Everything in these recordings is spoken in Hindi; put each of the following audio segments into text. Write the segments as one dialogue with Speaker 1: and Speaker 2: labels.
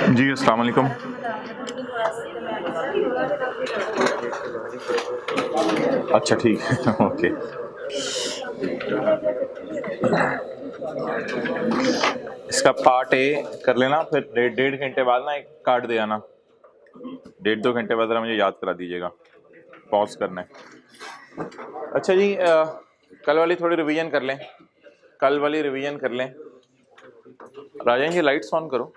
Speaker 1: जी अस्सलाम वालेकुम। अच्छा ठीक है ओके। इसका पार्ट ए कर लेना, फिर डेढ़ घंटे बाद ना एक कार्ड दे आना। 1.5-2 घंटे बाद ज़रा मुझे याद करा दीजिएगा, पॉज करना है। अच्छा जी, कल वाली थोड़ी रिवीजन कर लें। कल वाली रिवीजन कर लें। राजन जी लाइट्स ऑन करो।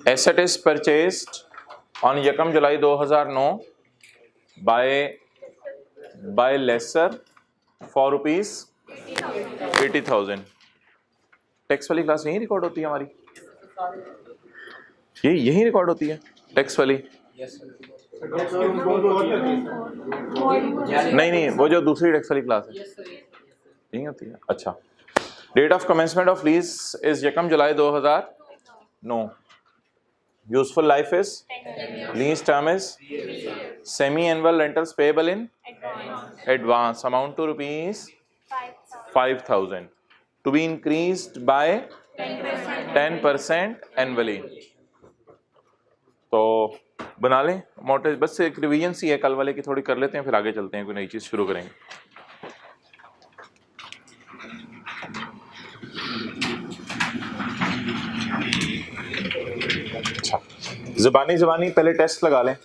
Speaker 1: Asset is purchased on 1 July 2009 by lessor for ₹80,000। Tax वाली क्लास यही रिकॉर्ड होती है हमारी? ये यही रिकॉर्ड होती है टैक्स वाली? नहीं, वो जो दूसरी टैक्स वाली क्लास है यही होती है। अच्छा, date of commencement of lease is 1 July 2009। Useful life is, lease term is, semi annual rentals payable in advance amount to ₹5,000 to be increased by 10% annually। तो बना लें मोटे, बस एक रिवीजन सी है कल वाले की, थोड़ी कर लेते हैं फिर आगे चलते हैं, कोई नई चीज शुरू करेंगे। अच्छा, ज़बानी पहले टेस्ट लगा लें।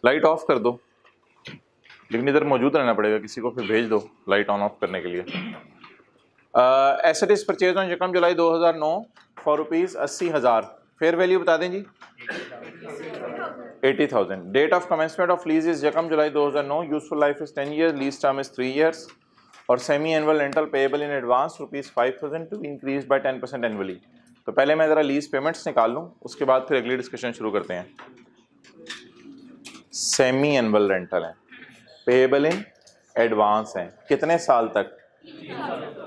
Speaker 1: लाइट ऑफ कर दो, लेकिन इधर मौजूद रहना पड़ेगा, किसी को फिर भेज दो लाइट ऑन ऑफ करने के लिए। Asset is purchase on 1 July 2009 for ₹80,000। Fair value बता दें जी, 80,000। Date of commencement of lease is 1 July 2009। Useful life is 10 years, lease term is 3 years और semi annual rental payable in advance ₹5,000 to increase by 10% annually. तो पहले मैं ज़रा लीज पेमेंट्स निकाल लूँ, उसके बाद फिर अगली डिस्कशन शुरू करते हैं। सेमी एनुअल रेंटल है, पेएबल इन एडवांस है, कितने साल तक?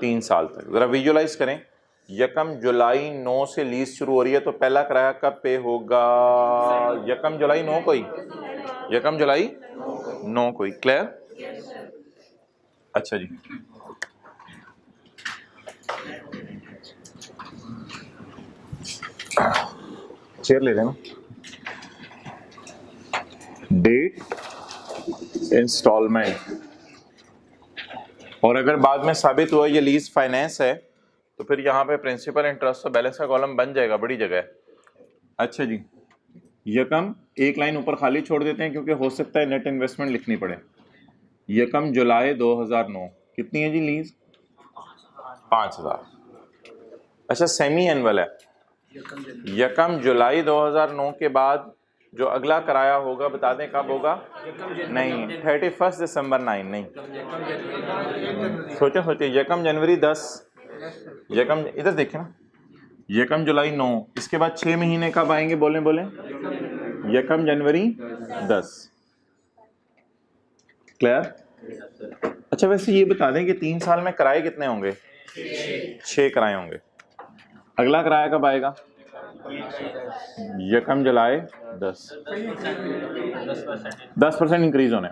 Speaker 1: 3 साल तक। ज़रा विजुअलाइज करें, 1 जुलाई 9 से लीज शुरू हो रही है, तो पहला किराया कब पे होगा? 1 जुलाई 9 को ही, 1 जुलाई 9 को ही। क्लियर? अच्छा जी, चेयर ले लेना। डेट, इंस्टॉलमेंट, और अगर बाद में साबित हुआ ये लीज फाइनेंस है तो फिर यहाँ पे प्रिंसिपल, इंटरेस्ट और बैलेंस का कॉलम बन जाएगा, बड़ी जगह है। अच्छा जी, यकम एक लाइन ऊपर खाली छोड़ देते हैं क्योंकि हो सकता है नेट इन्वेस्टमेंट लिखनी पड़े। 1 जुलाई 2009 कितनी है जी लीज? 5,000। अच्छा, सेमी एनुअल है। 1 जुलाई 2009 के बाद जो अगला किराया होगा बता दें कब होगा? नहीं, 31 दिसंबर 9 नहीं, सोचे 1 जनवरी 10, इधर देखें ना, 1 जुलाई 9, इसके बाद 6 महीने कब आएंगे? बोले 1 जनवरी 10। क्लियर? अच्छा, वैसे ये बता दें कि 3 साल में किराए कितने होंगे? 6 किराए होंगे। अगला किराया कब आएगा? 1 जुलाई 10। 10% इंक्रीज होने।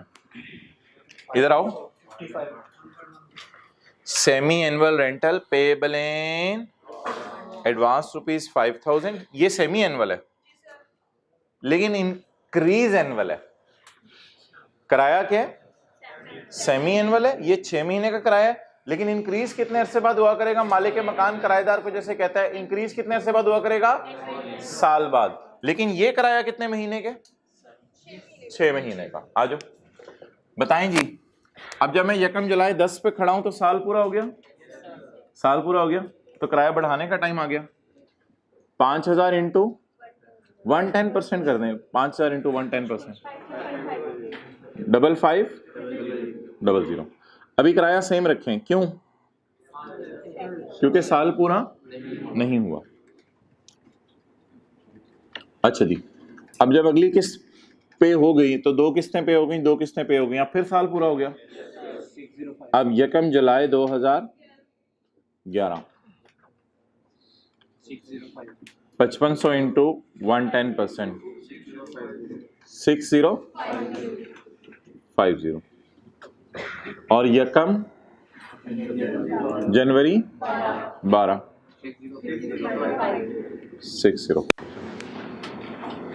Speaker 1: इधर आओ, semi annual rental payable in advance ₹5,000, ये सेमी एनुअल है, लेकिन इंक्रीज एनुअल है। किराया क्या है? सेमी एनुअल है, ये 6 महीने का किराया है, लेकिन इंक्रीज कितने अरसे बाद हुआ करेगा? मालिक के मकान किराएदार को जैसे कहता है, इंक्रीज कितने अरसे बाद हुआ करेगा? साल बाद। लेकिन ये किराया कितने महीने के? 6 महीने का। आ जाओ बताएं जी। अब जब मैं 1 जुलाई 10 पे खड़ा हूं तो साल पूरा हो गया, साल पूरा हो गया, तो किराया बढ़ाने का टाइम आ गया। 5,000 इंटू 110% कर दें, 5,000 इंटू 110%, 5500। अभी किराया सेम रखें, क्यों? क्योंकि साल पूरा नहीं हुआ। अच्छा जी, अब जब अगली किस्त पे हो गई तो 2 किस्तें पे हो गई, 2 किस्तें पे हो गई, अब फिर साल पूरा हो गया। अब 1 जुलाई 2011, 5500 इंटू 110%, 6050। और 1 जनवरी 12, 60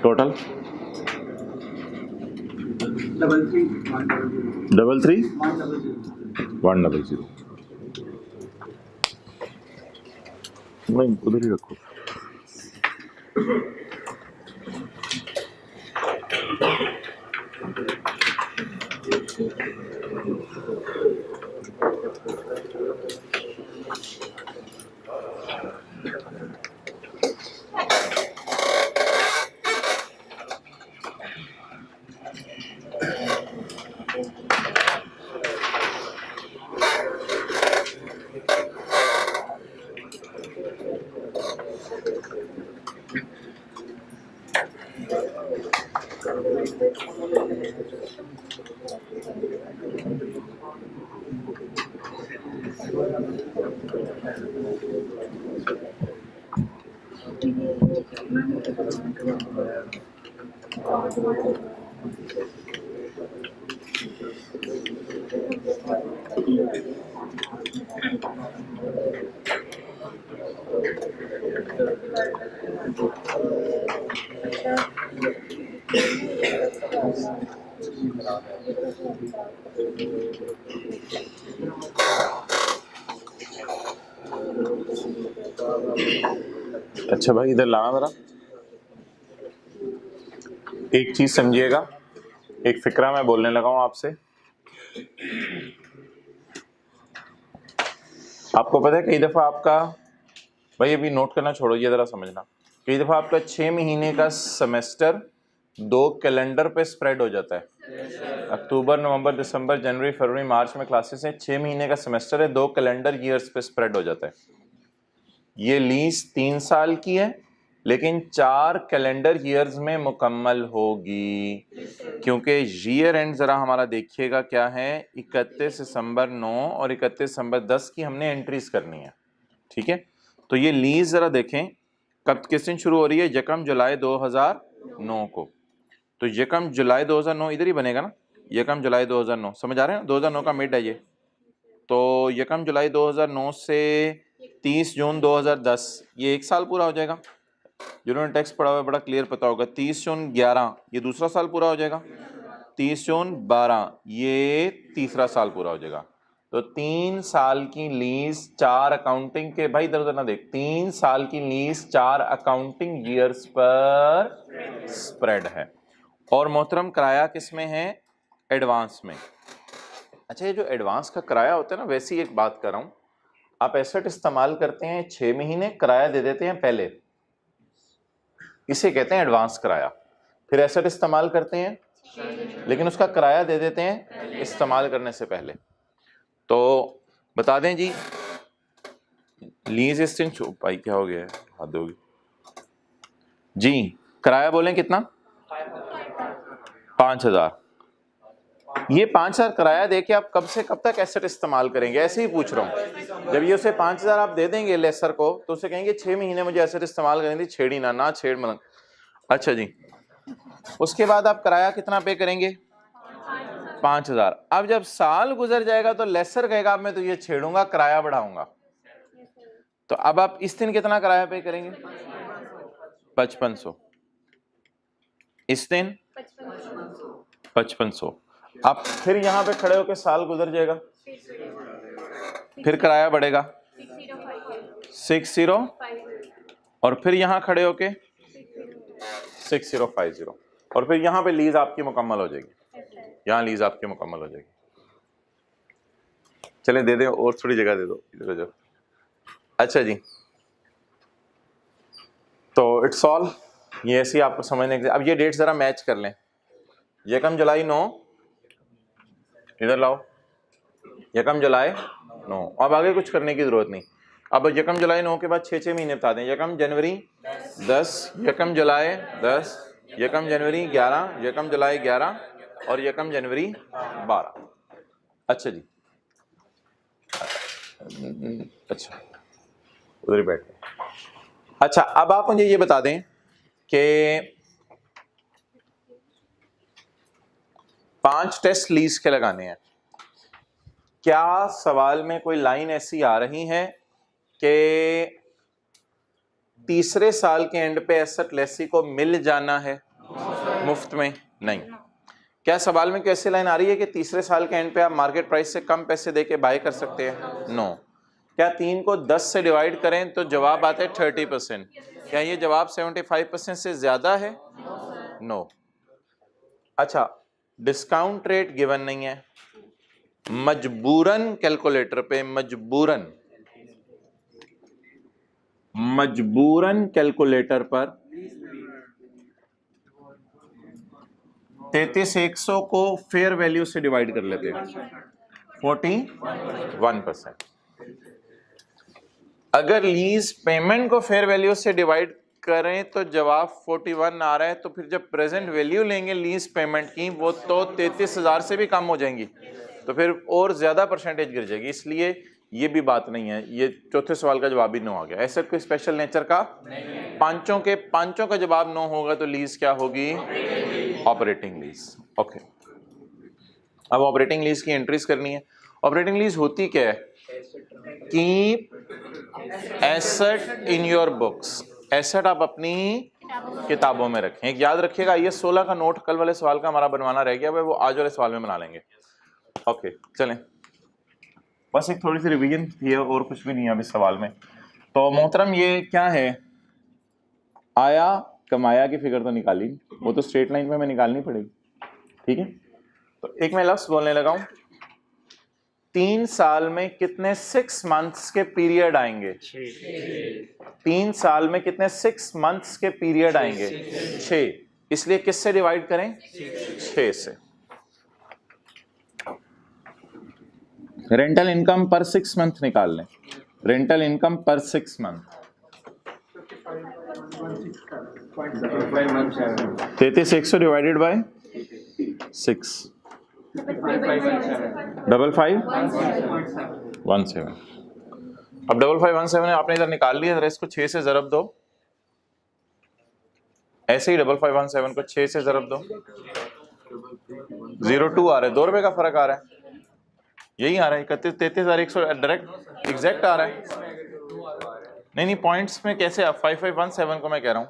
Speaker 1: टोटल 33 100 नहीं उधर ही रखो। अच्छा भाई इधर लाना जरा, एक चीज समझिएगा, एक फिक्रा मैं बोलने लगा हूं आपसे। आपको पता है कई दफा आपका, भाई अभी नोट करना छोड़ो, ये जरा समझना, कई दफा आपका 6 महीने का सेमेस्टर 2 कैलेंडर पे स्प्रेड हो जाता है। अक्टूबर, नवंबर, दिसंबर, जनवरी, फरवरी, मार्च में क्लासेस हैं, 6 महीने का सेमेस्टर है, 2 कैलेंडर ईयर्स पे स्प्रेड हो जाता है। ये लीज 3 साल की है लेकिन 4 कैलेंडर ईयर्स में मुकम्मल होगी, क्योंकि ईयर एंड जरा हमारा देखिएगा क्या है, 31 दिसंबर 9 और 31 दिसंबर 10 की हमने एंट्रीज करनी है। ठीक है, तो ये लीज जरा देखें कब किस दिन शुरू हो रही है, 1 जुलाई 2009 को। तो 1 जुलाई 2009 इधर ही बनेगा ना, 1 जुलाई 2009, समझ आ रहे हैं, 2009 का मिड है ये। तो 1 जुलाई 2009 से 30 जून 2010, ये 1 साल पूरा हो जाएगा। जिन्होंने टेक्स्ट पढ़ा हुआ है बड़ा क्लियर पता होगा। 30 जून 11 ये दूसरा साल पूरा हो जाएगा, 30 जून 12 ये तीसरा साल पूरा हो जाएगा। तो 3 साल की लीज 4 अकाउंटिंग के, भाई इधर उधर ना देख, 3 साल की लीज 4 अकाउंटिंग ईयर्स पर स्प्रेड है। और मोहतरम किराया किस में है, एडवांस में। अच्छा, ये जो एडवांस का किराया होता है ना, वैसी एक बात कर रहा हूं, आप एसेट इस्तेमाल करते हैं 6 महीने, किराया दे देते हैं पहले, इसे कहते हैं एडवांस किराया। फिर एसेट इस्तेमाल करते हैं लेकिन उसका किराया दे देते हैं इस्तेमाल करने से पहले। तो बता दें जी, लीज एक्सचेंज, भाई क्या हो गया है, हद होगी जी, किराया बोलें कितना, 5000। ये 5000 किराया दे के आप कब से कब तक एसेट इस्तेमाल करेंगे, ऐसे ही पूछ रहा हूँ। जब ये उसे 5000 आप दे देंगे लेसर को, तो उसे कहेंगे 6 महीने मुझे एसेट इस्तेमाल करनी थी, छेड़ी ना छेड़ मलंग। अच्छा जी, उसके बाद आप किराया कितना पे करेंगे, 5000। अब जब साल गुजर जाएगा तो लेसर कहेगा अब मैं तो ये छेड़ूंगा, किराया बढ़ाऊंगा। तो अब आप इस दिन कितना किराया पे करेंगे, 5500। इस दिन 5500। अब फिर यहां पे खड़े होकर साल गुजर जाएगा, फिर किराया बढ़ेगा 60, और फिर यहां खड़े होके 6050, और फिर यहां पे लीज आपकी मुकम्मल हो जाएगी, यहां लीज आपकी मुकम्मल हो जाएगी। चले दे दे, और थोड़ी जगह दे दो, इधर जाओ। अच्छा जी, तो इट्स ऑल, ये ऐसी आपको समझने के। अब ये डेट जरा मैच कर लें, 1 जुलाई 9, इधर लाओ, 1 जुलाई 9। अब आगे कुछ करने की जरूरत नहीं। अब 1 जुलाई 9 के बाद 6 महीने बता दें, 1 जनवरी 10, 1 जुलाई 10, 1 जनवरी 11, 1 जुलाई 11 और 1 जनवरी 12। अच्छा जी, अच्छा उधर ही बैठ। अच्छा, अब आप मुझे ये बता दें कि 5 टेस्ट लीज के लगाने हैं, क्या सवाल में कोई लाइन ऐसी आ रही है कि तीसरे साल के एंड पे एसेट लेसी को मिल जाना है मुफ्त में? नहीं। क्या सवाल में कैसे लाइन आ रही है कि तीसरे साल के एंड पे आप मार्केट प्राइस से कम पैसे देके बाय कर सकते हैं? नो। क्या 3 को 10 से डिवाइड करें तो जवाब आता है 30%? क्या ये जवाब 75% से ज्यादा है? नो। अच्छा, डिस्काउंट रेट गिवन नहीं है, मजबूरन कैलकुलेटर पे मजबूरन कैलकुलेटर पर 33,100 को फेयर वैल्यू से डिवाइड कर लेते हैं, 41%। अगर लीज पेमेंट को फेयर वैल्यू से डिवाइड करें तो जवाब 41 आ रहा है, तो फिर जब प्रेजेंट वैल्यू लेंगे लीज पेमेंट की वो तो 33,000 से भी कम हो जाएंगी, तो फिर और ज्यादा परसेंटेज गिर जाएगी। इसलिए ये भी बात नहीं है, ये चौथे सवाल का जवाब ही नो आ गया। ऐसा कोई स्पेशल नेचर का पांचों का जवाब नो होगा तो लीज क्या होगी? Operating lease. ओके, अब ऑपरेटिंग लीज की एंट्रीज करनी है। ऑपरेटिंग लीज होती क्या है? Keep asset in your books, asset आप अपनी किताबों में रखें। एक याद रखिएगा, ये 16 का नोट कल वाले सवाल का हमारा बनवाना रह गया, वो आज वाले सवाल में बना लेंगे। ओके चलें, बस एक थोड़ी सी रिवीजन थी और कुछ भी नहीं है अभी सवाल में। तो मोहतरम ये क्या है? आया कमाया की फिगर तो निकाली, वो तो स्ट्रेट लाइन में हमें निकालनी पड़ेगी, ठीक है। तो एक मैं लफ्ज बोलने लगा हूं, 3 साल में कितने 6 मंथ्स के पीरियड आएंगे? 3 साल में कितने 6 मंथ्स के पीरियड आएंगे? 6। इसलिए किससे डिवाइड करें? 6 से। रेंटल इनकम पर 6 मंथ निकाल लें। रेंटल इनकम पर 6 मंथ 33,100 डिवाइडेड बाय 6, 5517। अब 5517 आपने इधर निकाल लिया, जरा इसको 6 से ज़रब दो। ऐसे ही 5517 को 6 से ज़रब दो, 02 आ रहा है, 2 रुपए का फर्क आ रहा है, यही आ रहा है 33,100 डायरेक्ट एग्जैक्ट आ रहा है। नहीं पॉइंट्स में कैसे? 5517 को मैं कह रहा हूँ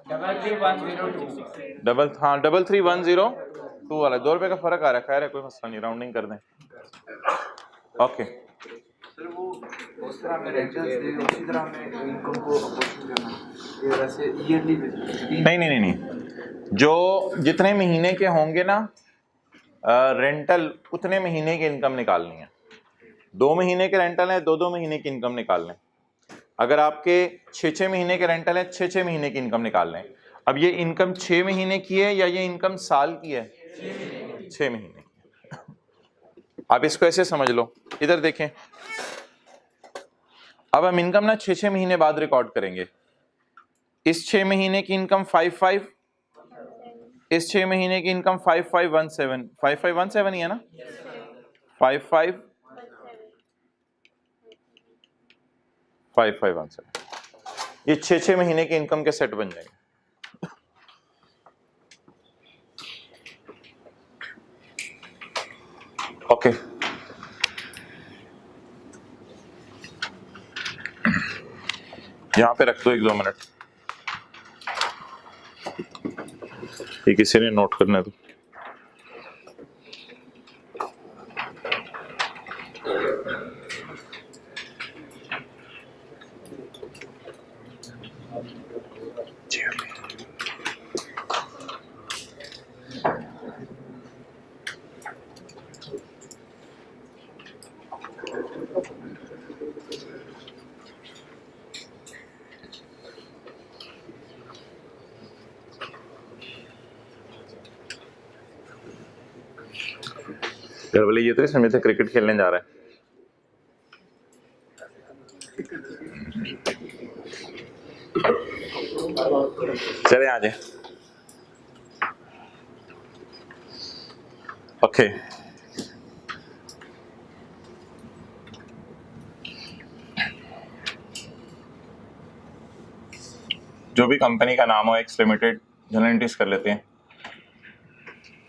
Speaker 1: 33,102 वाला 2 रुपए का फर्क आ रहा है। खैर है, कोई मसला नहीं, राउंडिंग कर दें। ओके
Speaker 2: सर, वो उस तरह में रेंटल्स दे, उसी तरह में इनकम को अपोर्शन करना, ये वैसे ईयरली
Speaker 1: नहीं, जो जितने महीने के होंगे ना रेंटल, उतने महीने की इनकम निकालनी है। 2 महीने के रेंटल है, 2 महीने की इनकम निकाल लें। अगर आपके 6 महीने के रेंटल है, 6 महीने की इनकम निकाल लें। अब ये इनकम 6 महीने की है या ये इनकम साल की है? 6 महीने की। आप इसको ऐसे समझ लो, इधर देखें। अब हम इनकम ना 6 महीने बाद रिकॉर्ड करेंगे। इस 6 महीने की इनकम 55, इस 6 महीने की इनकम 5517 ही है ना? 5517, ये 6 महीने की इनकम के सेट बन जाएंगे। ओके यहां पे रख दो 1-2 मिनट, ये किसी ने नोट करना है तो। घर वाले ये तो इस समय से क्रिकेट खेलने जा रहा है। चले आ जाए। ओके जो भी कंपनी का नाम हो, एक्स लिमिटेड, जनरल एंट्रीज कर लेते हैं।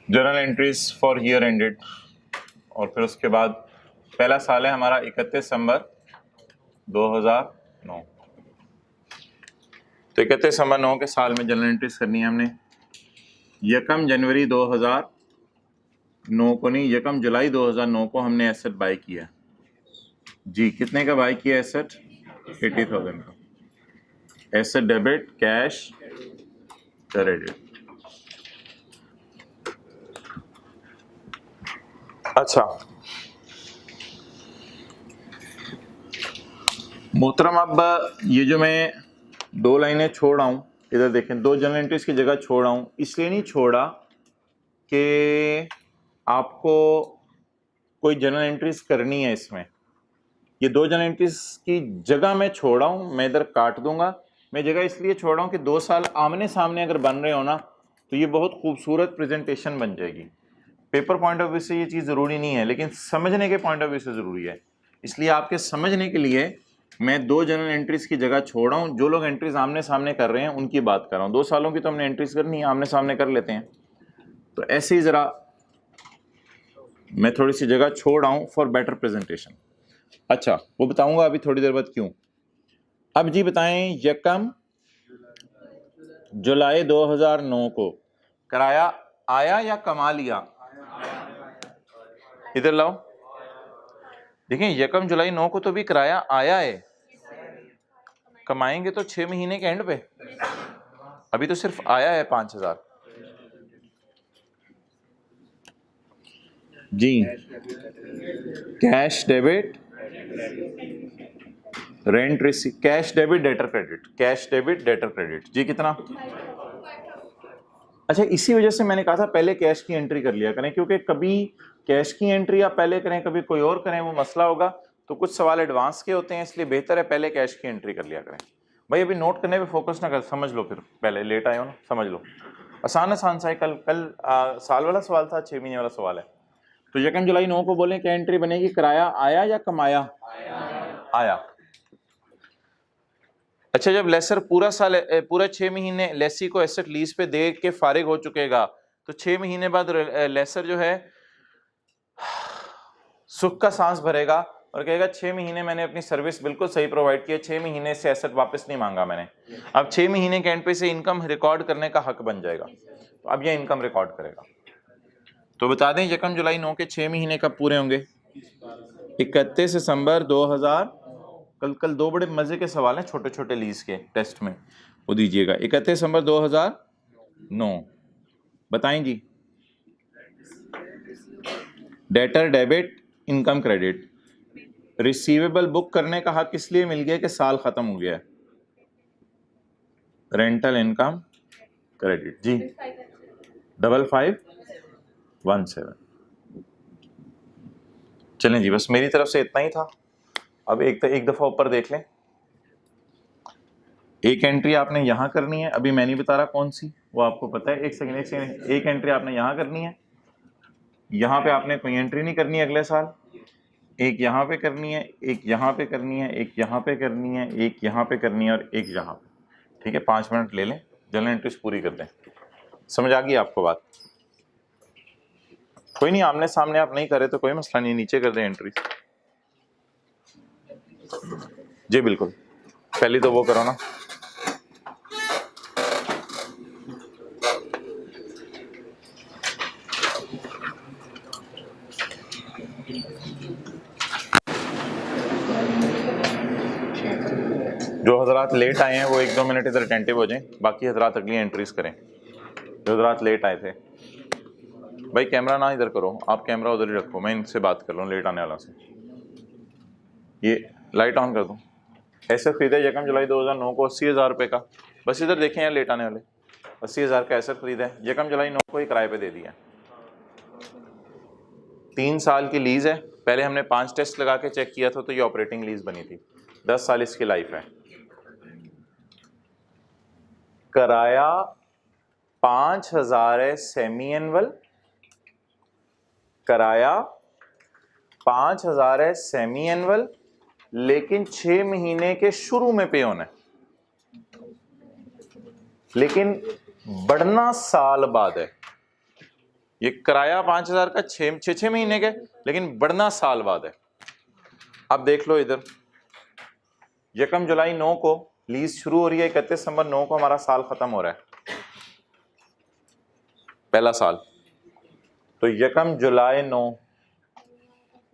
Speaker 1: General entries for year ended, और फिर उसके बाद पहला साल है हमारा 31 दिसंबर 2009। तो 31/9 के साल में जनरल एंट्रीज करनी है हमने। 1 जनवरी 2009 को नहीं, 1 जुलाई 2009 को हमने एसेट बाय किया जी। कितने का बाय किया एसेट? 80,000 का। Asset debit, cash credit. अच्छा मोहतरम, अब ये जो मैं 2 लाइनें छोड़ रहा हूँ, इधर देखें, 2 जनरल एंट्रीज की जगह छोड़ रहा हूँ, इसलिए नहीं छोड़ा कि आपको कोई जनरल एंट्रीज करनी है इसमें। ये 2 जनरल एंट्रीज की जगह मैं छोड़ रहा हूँ, मैं इधर काट दूंगा। मैं जगह इसलिए छोड़ रहा हूँ कि 2 साल आमने सामने अगर बन रहे हो ना तो ये बहुत खूबसूरत प्रेजेंटेशन बन जाएगी। पेपर पॉइंट ऑफ व्यू से ये चीज़ ज़रूरी नहीं है, लेकिन समझने के पॉइंट ऑफ व्यू से ज़रूरी है। इसलिए आपके समझने के लिए मैं 2 जनरल एंट्रीज की जगह छोड़ रहा हूँ। जो लोग एंट्रीज आमने सामने कर रहे हैं उनकी बात कर रहा हूँ। 2 सालों की तो हमने एंट्रीज करनी है, आमने सामने कर लेते हैं। तो ऐसे ही ज़रा मैं थोड़ी सी जगह छोड़ रहा हूँ फॉर बेटर प्रेजेंटेशन। अच्छा वो बताऊंगा अभी थोड़ी देर बाद क्यों। अब जी बताएं, 1 जुलाई 2009 को किराया आया या कमा लिया? इधर लाओ, देखें 1 जुलाई 9 को तो भी किराया आया है। कमाएंगे तो 6 महीने के एंड पे, अभी तो सिर्फ आया है 5,000 जी। Cash debit, rent receive, cash debit debtor credit, cash debit debtor credit जी। कितना? अच्छा इसी वजह से मैंने कहा था पहले कैश की एंट्री कर लिया करें, क्योंकि कभी कैश की एंट्री आप पहले करें, कभी कोई और करें, वो मसला होगा। तो कुछ सवाल एडवांस के होते हैं, इसलिए बेहतर है पहले कैश की एंट्री कर लिया करें। भाई अभी नोट करने पे फोकस ना कर, समझ लो, फिर पहले लेट आए हो ना, समझ लो। आसान आसान सा है। कल साल वाला सवाल था, 6 महीने वाला सवाल है। तो 1 जुलाई 9 को बोलें क्या एंट्री बनेगी? किराया आया या कमाया? आया। अच्छा जब लेसर पूरा साल, पूरा 6 महीने लेसी को एसेट लीज पे दे के फारिग हो चुकेगा, तो 6 महीने बाद लेसर जो है सुख का सांस भरेगा और कहेगा 6 महीने मैंने अपनी सर्विस बिल्कुल सही प्रोवाइड किया, 6 महीने से एसेट वापस नहीं मांगा मैंने। अब 6 महीने के एंड पे से इनकम रिकॉर्ड करने का हक बन जाएगा। तो अब ये इनकम रिकॉर्ड करेगा। तो बता दें 1 जुलाई 9 के 6 महीने कब पूरे होंगे? 31 दिसंबर 2000। कल 2 बड़े मजे के सवाल हैं छोटे छोटे लीज के टेस्ट में, वो दीजिएगा। 31 दिसंबर 2009 बताएं जी। Debtor debit, income credit. Receivable book करने का हक इसलिए मिल गया कि साल खत्म हो गया है। रेंटल इनकम क्रेडिट जी 5517। चलें जी, बस मेरी तरफ से इतना ही था। अब एक दफा ऊपर देख लें। एक एंट्री आपने यहां करनी है, अभी मैं नहीं बता रहा कौन सी, वो आपको पता है। एक सेकंड। एक एंट्री आपने यहां करनी है, यहां पे आपने कोई एंट्री नहीं करनी है अगले साल। एक यहाँ पे करनी है, एक यहाँ पे करनी है, एक यहाँ पे करनी है, एक यहाँ पे करनी है और एक यहाँ पे। ठीक है, 5 मिनट ले लें, जनरल एंट्रीज पूरी कर दें। समझ आ गई आपको बात? कोई नहीं, आमने सामने आप नहीं करे तो कोई मसला नहीं, नीचे कर दें एंट्रीज। जी बिल्कुल, पहले तो वो करो ना। जो हजरात लेट आए हैं वो 1-2 मिनट इधर अटेंटिव हो जाएं, बाकी हजरात अगली एंट्रीज करें। जो हजरात लेट आए थे, भाई कैमरा ना इधर करो, आप कैमरा उधर ही रखो, मैं इनसे बात कर रहा हूँ लेट आने वाला से। ये लाइट ऑन कर दूँ। ऐसे खरीदा 1 जुलाई 2009 को 80,000 रुपये का। बस इधर देखें यार, लेट आने वाले 80,000 का ऐसे खरीदा है, 1 जुलाई 9 को ही किराए पे दे दिया। 3 साल की लीज है। पहले हमने 5 टेस्ट लगा के चेक किया था, तो ये ऑपरेटिंग लीज बनी थी। 10 साल इसकी लाइफ है। किराया 5,000 है सेमी एनुअल, किराया 5,000 है सेमी एनुअल, लेकिन 6 महीने के शुरू में पे होना है, लेकिन बढ़ना साल बाद है। ये किराया 5,000 का 6 महीने के, लेकिन बढ़ना साल बाद है। अब देख लो इधर, 1 जुलाई 9 को लीज शुरू हो रही है 31 दिसंबर 9 को, हमारा साल खत्म हो रहा है, पहला साल। तो यकम जुलाई 9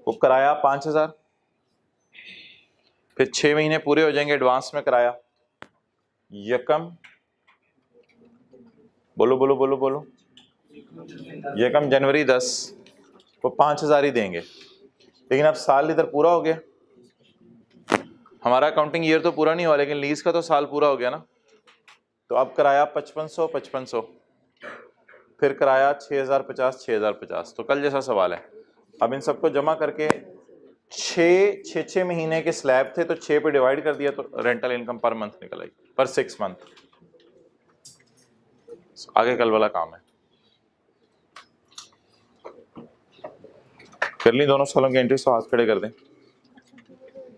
Speaker 1: को कराया 5000, फिर 6 महीने पूरे हो जाएंगे एडवांस में कराया। यकम बोलो बोलो बोलो बोलो, यकम जनवरी 10 को 5000 ही देंगे, लेकिन अब साल इधर पूरा हो गया, हमारा अकाउंटिंग ईयर तो पूरा नहीं हुआ लेकिन लीज का तो साल पूरा हो गया ना। तो अब कराया 5500 5500, फिर कराया 6050 6050। तो कल जैसा सवाल है, अब इन सबको जमा करके 6 महीने के स्लैब थे तो 6 पे डिवाइड कर दिया तो रेंटल इनकम पर मंथ निकल आई, पर 6 मंथ। आगे कल वाला काम है, कर ली दोनों सालों की एंट्री, तो हाथ खड़े कर दें।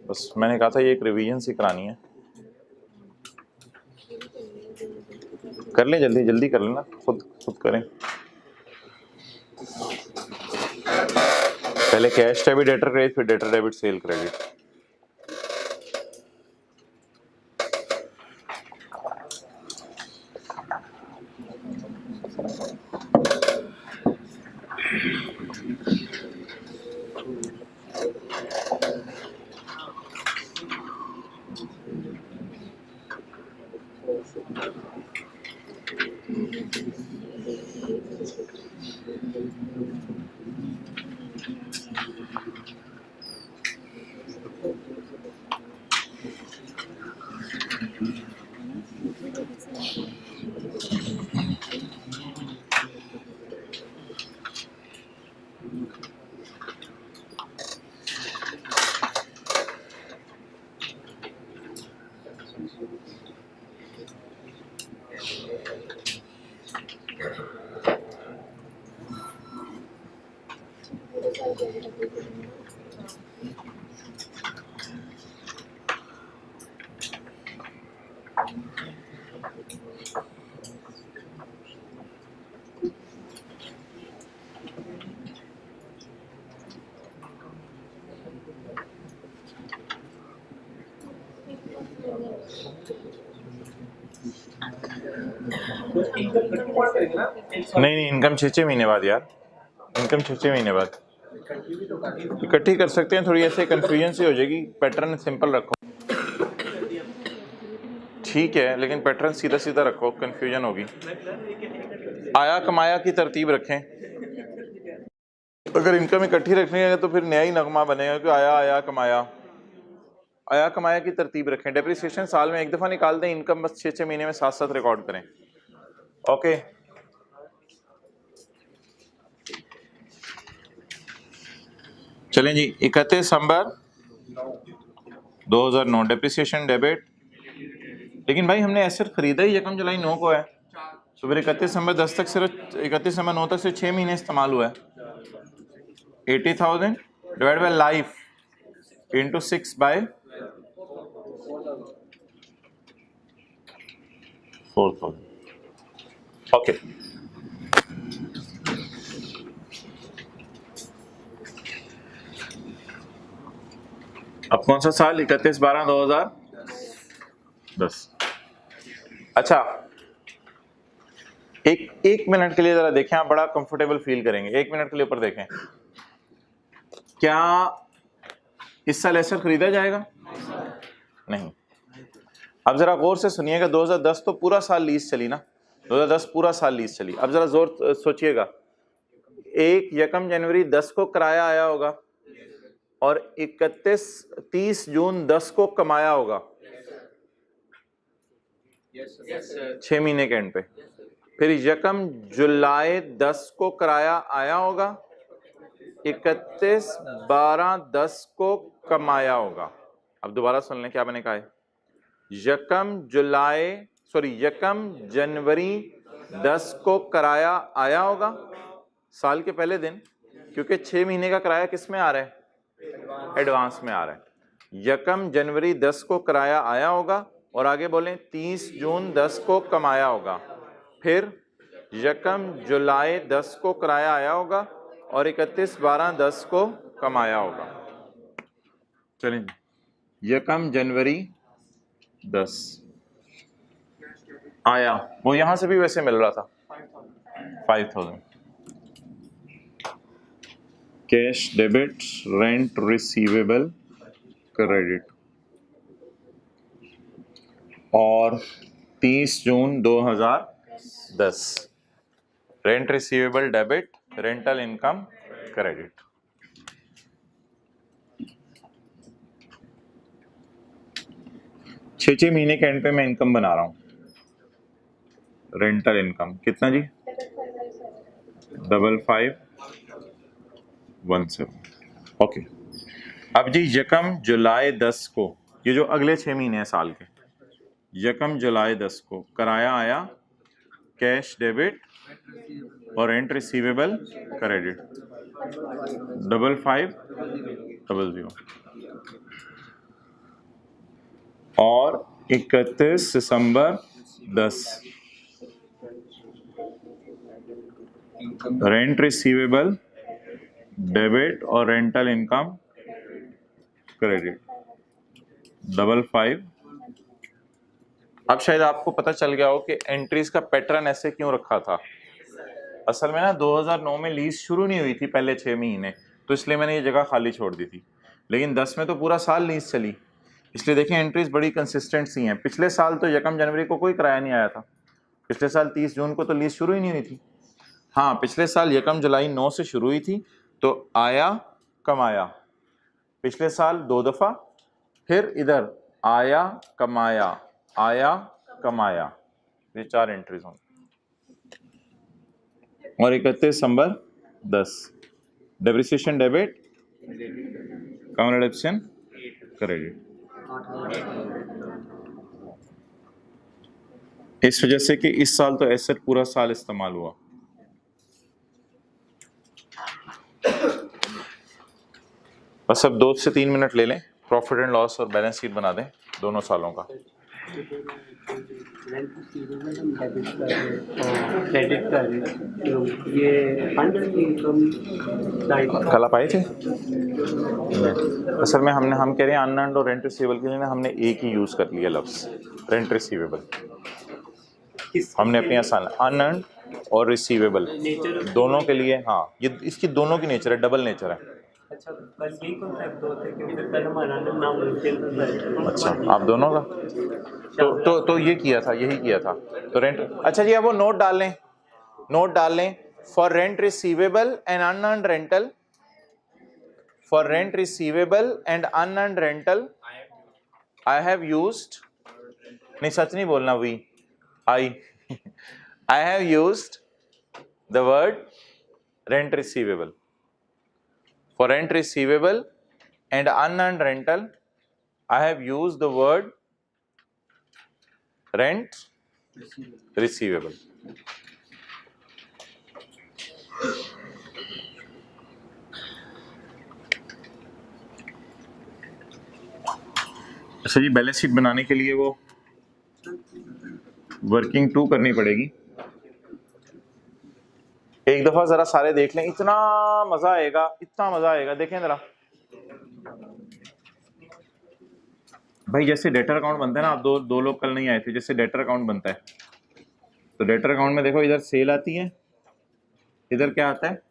Speaker 1: बस मैंने कहा था ये एक रिवीजन सी करानी है, कर लें जल्दी जल्दी कर लेना, खुद करें। पहले कैश डेबिट डेटर क्रेडिट, फिर डेटर डेबिट सेल क्रेडिट। नहीं इनकम 6 महीने बाद यार, इनकम 6 महीने बाद इकट्ठी कर सकते हैं, थोड़ी ऐसे कंफ्यूजन सी हो जाएगी, पैटर्न सिंपल रखो ठीक है, लेकिन पैटर्न सीधा सीधा रखो, कंफ्यूजन होगी। आया कमाया की तरतीब रखें, अगर इनकम इकट्ठी रखनी है तो फिर नया ही नगमा बनेगा कि आया आया कमाया, आया कमाया की तरतीब रखें। डेप्रिसिएशन साल में एक दफा निकाल दें, इनकम बस 6 महीने में साथ साथ रिकॉर्ड करें। ओके चलें जी, 31 दिसंबर 2009 डेप्रिसिएशन डेबिट, लेकिन भाई हमने एसेट खरीदा ही यकम जुलाई 9 को है, तो फिर 31 दिसंबर 10 तक सिर्फ 31 दिसंबर 9 तक से 6 महीने इस्तेमाल हुआ है। 80,000 divide by life into 6 by 4,000। Okay अब कौन सा साल? 31/12/2010। अच्छा एक मिनट के लिए जरा देखें, आप बड़ा कंफर्टेबल फील करेंगे, 1 मिनट के लिए ऊपर देखें। क्या इस साल एसेट खरीदा जाएगा? नहीं। अब जरा गौर से सुनिएगा, 2010 तो पूरा साल लीज चली ना, 2010 पूरा साल लीज चली। अब जरा जोर सोचिएगा, 1 यकम जनवरी 10 को किराया आया होगा और 30 जून 10 को कमाया होगा, 6 महीने के एंड पे। फिर यकम जुलाई 10 को किराया आया होगा, 31/12/10 को कमाया होगा। अब दोबारा सुन लें क्या मैंने कहा है, यकम जनवरी 10 को किराया आया होगा साल के पहले दिन, क्योंकि 6 महीने का किराया किस में आ रहा है? एडवांस में आ रहा है। यकम जनवरी 10 को किराया आया होगा और आगे बोलें 30 जून 10 को कमाया होगा। फिर यकम जुलाई 10 को किराया आया होगा और 31/12/10 को कमाया होगा। चलें, यकम जनवरी 10 आया, वो यहां से भी वैसे मिल रहा था 5000। Cash debit, rent receivable, credit. और 30 जून 2010 rent receivable debit, rental income credit. छह महीने के एंड पे मैं इनकम बना रहा हूं। रेंटल इनकम कितना जी? 5517। ओके, अब जी यकम जुलाई 10 को, ये जो अगले 6 महीने हैं साल के, यकम जुलाई 10 को कराया आया कैश डेबिट और रेंट रिसीवेबल क्रेडिट 5500। और 31 दिसंबर 10 रेंट रिसीवेबल डेबिट और रेंटल इनकम क्रेडिट 55। अब शायद आपको पता चल गया हो कि एंट्रीज का पैटर्न ऐसे क्यों रखा था। असल में ना 2009 में लीज शुरू नहीं हुई थी पहले 6 महीने, तो इसलिए मैंने ये जगह खाली छोड़ दी थी। लेकिन 10 में तो पूरा साल लीज चली, इसलिए देखें एंट्रीज बड़ी कंसिस्टेंट सी हैं। पिछले साल तो 1 जनवरी को कोई किराया नहीं आया था, पिछले साल 30 जून को तो लीज शुरू ही नहीं हुई थी। हाँ, पिछले साल 1 जुलाई 9 से शुरू हुई थी, तो आया कमाया पिछले साल 2 दफा, फिर इधर आया कमाया, आया कमाया, ये 4 एंट्रीज होंगी। और 31 दिसंबर 10 डेप्रिसिएशन डेबिट, कम्युनिकेशन क्रेडिट। इस वजह से कि इस साल तो एसेट पूरा साल इस्तेमाल हुआ। बस अब 2 से 3 मिनट ले लें, प्रॉफिट एंड लॉस और बैलेंस शीट बना दें दोनों सालों का।
Speaker 3: क्रेडिट का ये फंड इनकम
Speaker 1: कल आप आए थे? असल में हम कह रहे हैं अनअर्न्ड और रेंट रिसीवेबल के लिए ना हमने एक ही यूज कर लिया लफ्ज रेंट रिसीवेबल। हमने अपनी आसान अनअर्न्ड और रिसीवेबल दोनों के लिए, हाँ ये इसकी दोनों की नेचर है, डबल नेचर है।
Speaker 3: अच्छा, बस यही कॉन्सेप्ट होता है क्योंकि कल हमारा नाम लेते
Speaker 1: अच्छा, आप दोनों का तो ये किया था, यही किया था। तो रेंट, अच्छा जी, अब वो नोट डाल लें for rent receivable and unearned rental, for rent receivable and unearned rental I have used, नहीं सच नहीं बोलना, we I have used the word rent receivable. For rent receivable and unearned rental, I have used the word rent receivable. अच्छा जी, बैलेंस शीट बनाने के लिए वो वर्किंग 2 करनी पड़ेगी। एक दफा जरा सारे देख लें, इतना मजा आएगा, इतना मजा आएगा। देखें जरा भाई, जैसे डेटर अकाउंट बनता है ना, आप दो लोग कल नहीं आए थे, जैसे डेटर अकाउंट बनता है, तो डेटर अकाउंट में देखो इधर सेल आती है, इधर क्या आता है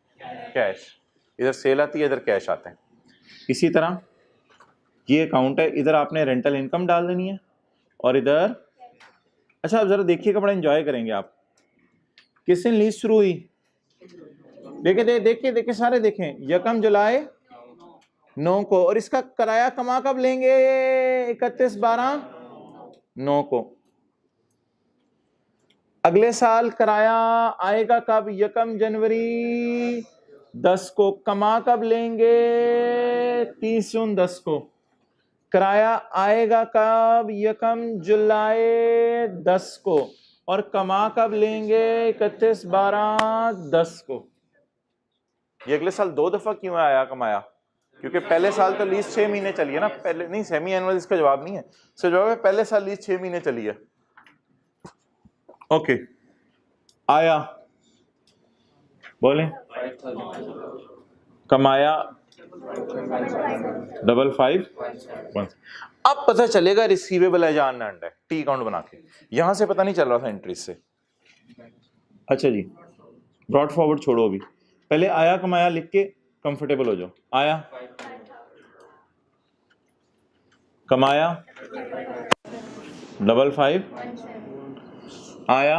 Speaker 1: कैश, इधर सेल आती है, इधर कैश आता है। इसी तरह ये अकाउंट है, इधर आपने रेंटल इनकम डाल देनी है और इधर, अच्छा आप जरा देखिएगा, बड़ा एंजॉय करेंगे आप। किस दिन लीज शुरू हुई? देखिए सारे देखें, 1 जुलाई 9 को, और इसका किराया कमा कब लेंगे? 31/12/9 को। अगले साल किराया आएगा कब? 1 जनवरी 10 को। कमा कब लेंगे? 30 जून 10 को। किराया आएगा कब? 1 जुलाई 10 को। और कमा कब लेंगे? 31/12/10 को। ये अगले साल 2 दफा क्यों आया कमाया? क्योंकि पहले साल तो लीज 6 महीने चली है ना, पहले नहीं, सेमी एनुअल इसका जवाब नहीं है, इसका जवाब है पहले साल लीज 6 महीने चली है। ओके, आया बोले, कमाया 55 अब पता चलेगा रिसीवेबल है या अनअर्न्ड है टी अकाउंट बना के, यहां से पता नहीं चल रहा था एंट्री से। अच्छा जी, ब्रॉड फॉरवर्ड छोड़ो, अभी पहले आया कमाया लिख के कंफर्टेबल हो जाओ। आया कमाया 55, आया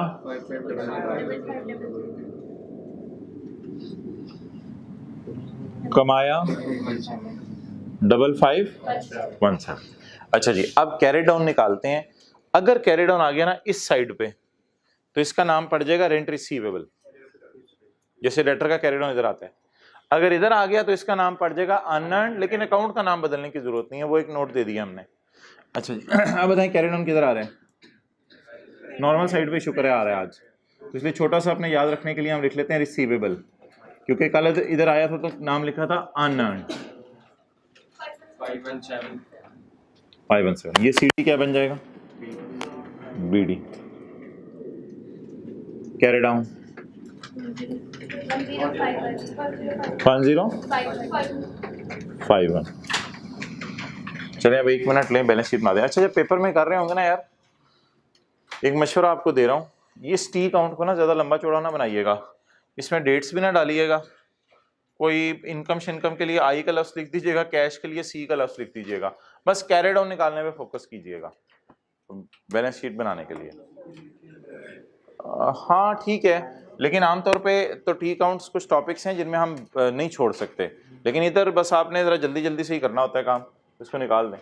Speaker 1: कमाया 5517। अच्छा जी, अब कैरी डाउन निकालते हैं। अगर कैरी डाउन आ गया ना इस साइड पे तो इसका नाम पड़ जाएगा रेंट रिसीवेबल, जैसे लेटर का कैरी डाउन इधर आता है। अगर इधर आ गया तो इसका नाम पड़ जाएगा अनअर्न्ड, लेकिन अकाउंट का नाम बदलने की जरूरत नहीं है, वो एक नोट दे दिया हमने। अच्छा जी, अब बताएं कैरी डाउन किधर आ रहे हैं? नॉर्मल साइड पे शुक्र है आ रहा है आज, तो इसलिए छोटा सा अपने याद रखने के लिए हम लिख लेते हैं रिसीवेबल, क्योंकि कल इधर आया था तो नाम लिखा था अनअर्न्ड। 517, ये सीडी क्या बन जाएगा? बीडी। Carry down 1051। चलिए अब 1 मिनट लें, बैलेंस शीट बना दें। अच्छा जब पेपर में कर रहे होंगे ना यार, एक मशवरा आपको दे रहा हूँ, ये टी अकाउंट को ना ज़्यादा लंबा चौड़ा ना बनाइएगा, इसमें डेट्स भी ना डालिएगा। कोई इनकम शिनकम के लिए आई का लफ्ज़ लिख दीजिएगा, कैश के लिए सी का लफ्ज़ लिख दीजिएगा, बस कैरी डाउन निकालने पे फोकस कीजिएगा बैलेंस शीट बनाने के लिए। हाँ ठीक है, लेकिन आमतौर पे तो टी अकाउंट्स कुछ टॉपिक्स हैं जिनमें हम नहीं छोड़ सकते, लेकिन इधर बस आपने ज़रा जल्दी जल्दी से ही करना होता है काम, इसको निकाल दें।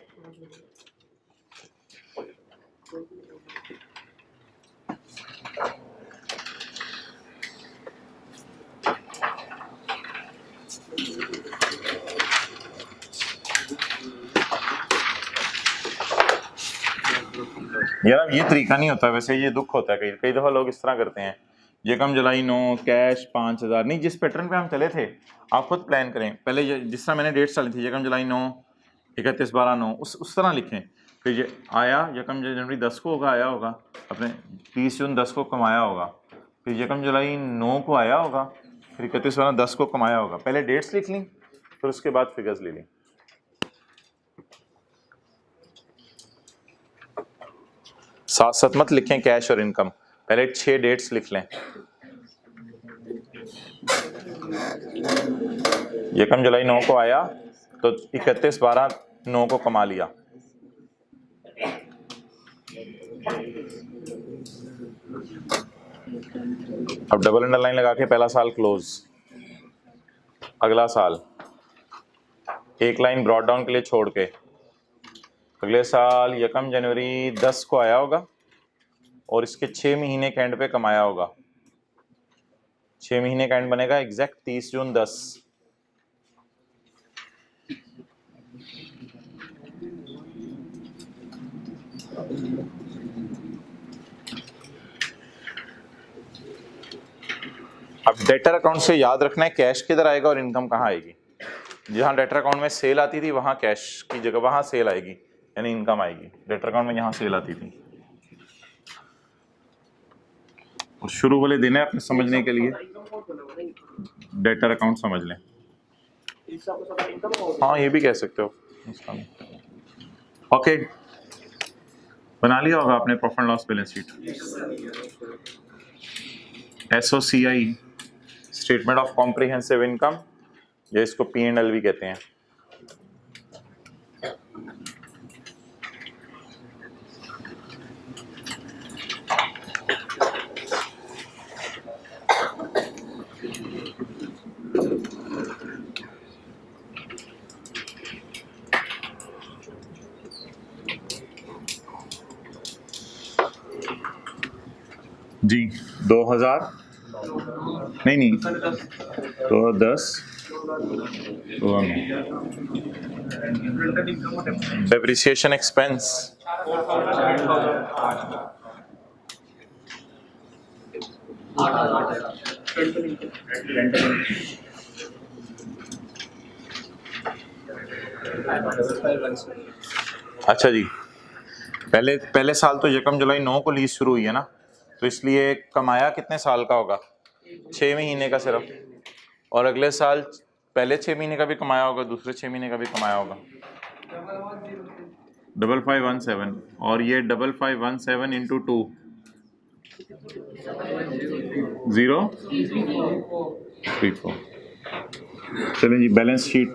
Speaker 1: यार ये तरीका नहीं होता वैसे, ये दुख होता है कई कई दफ़ा लोग इस तरह करते हैं, यकम जुलाई 9 कैश 5000। नहीं, जिस पैटर्न पे हम चले थे आप खुद प्लान करें, पहले जिस तरह मैंने डेट्स डाली थी यकम जुलाई 9 31/12/9 उस तरह लिखें। फिर ये आया यकम जनवरी 10 को होगा, आया होगा अपने 30 जून 10 को कमाया होगा, फिर यकम जुलाई 9 को आया होगा, फिर 31/12/10 को कमाया होगा। पहले डेट्स लिख ली फिर उसके बाद फिगर्स ले ली। साथ साथ मत लिखें कैश और इनकम, पहले 6 डेट्स लिख लें। यकम जुलाई 9 को आया तो 31/12/9 को कमा लिया। अब डबल अंडरलाइन लगा के पहला साल क्लोज, अगला साल एक लाइन ब्रॉड डाउन के लिए छोड़ के, अगले साल यकम जनवरी 10 को आया होगा और इसके 6 महीने के एंड पे कमाया होगा। 6 महीने का एंड बनेगा एग्जैक्ट 30 जून 10। अब डेटर अकाउंट से याद रखना है कैश किधर आएगा और इनकम कहाँ आएगी। जहां डेटर अकाउंट में सेल आती थी वहां कैश की जगह वहां सेल आएगी, यानी इनकम आएगी। डेटर अकाउंट में यहां सेल आती थी। और शुरू वाले दिन है अपने समझने के लिए, डेटर अकाउंट समझ लें। हाँ ये भी कह सकते हो। ओके, बना लिया होगा आपने profit and loss balance sheet. SOCI statement of comprehensive income, या इसको P&L भी कहते हैं। जी 2000 नहीं 2010 डेप्रिसिएशन एक्सपेंस अच्छा जी, पहले साल तो यकम जुलाई 9 को लीज शुरू हुई है ना, तो इसलिए कमाया कितने साल का होगा? 6 महीने का सिर्फ, और अगले साल पहले 6 महीने का भी कमाया होगा, दूसरे 6 महीने का भी कमाया होगा। 5517 और ये 5517 इंटू 2 034। चलें जी, बैलेंस शीट।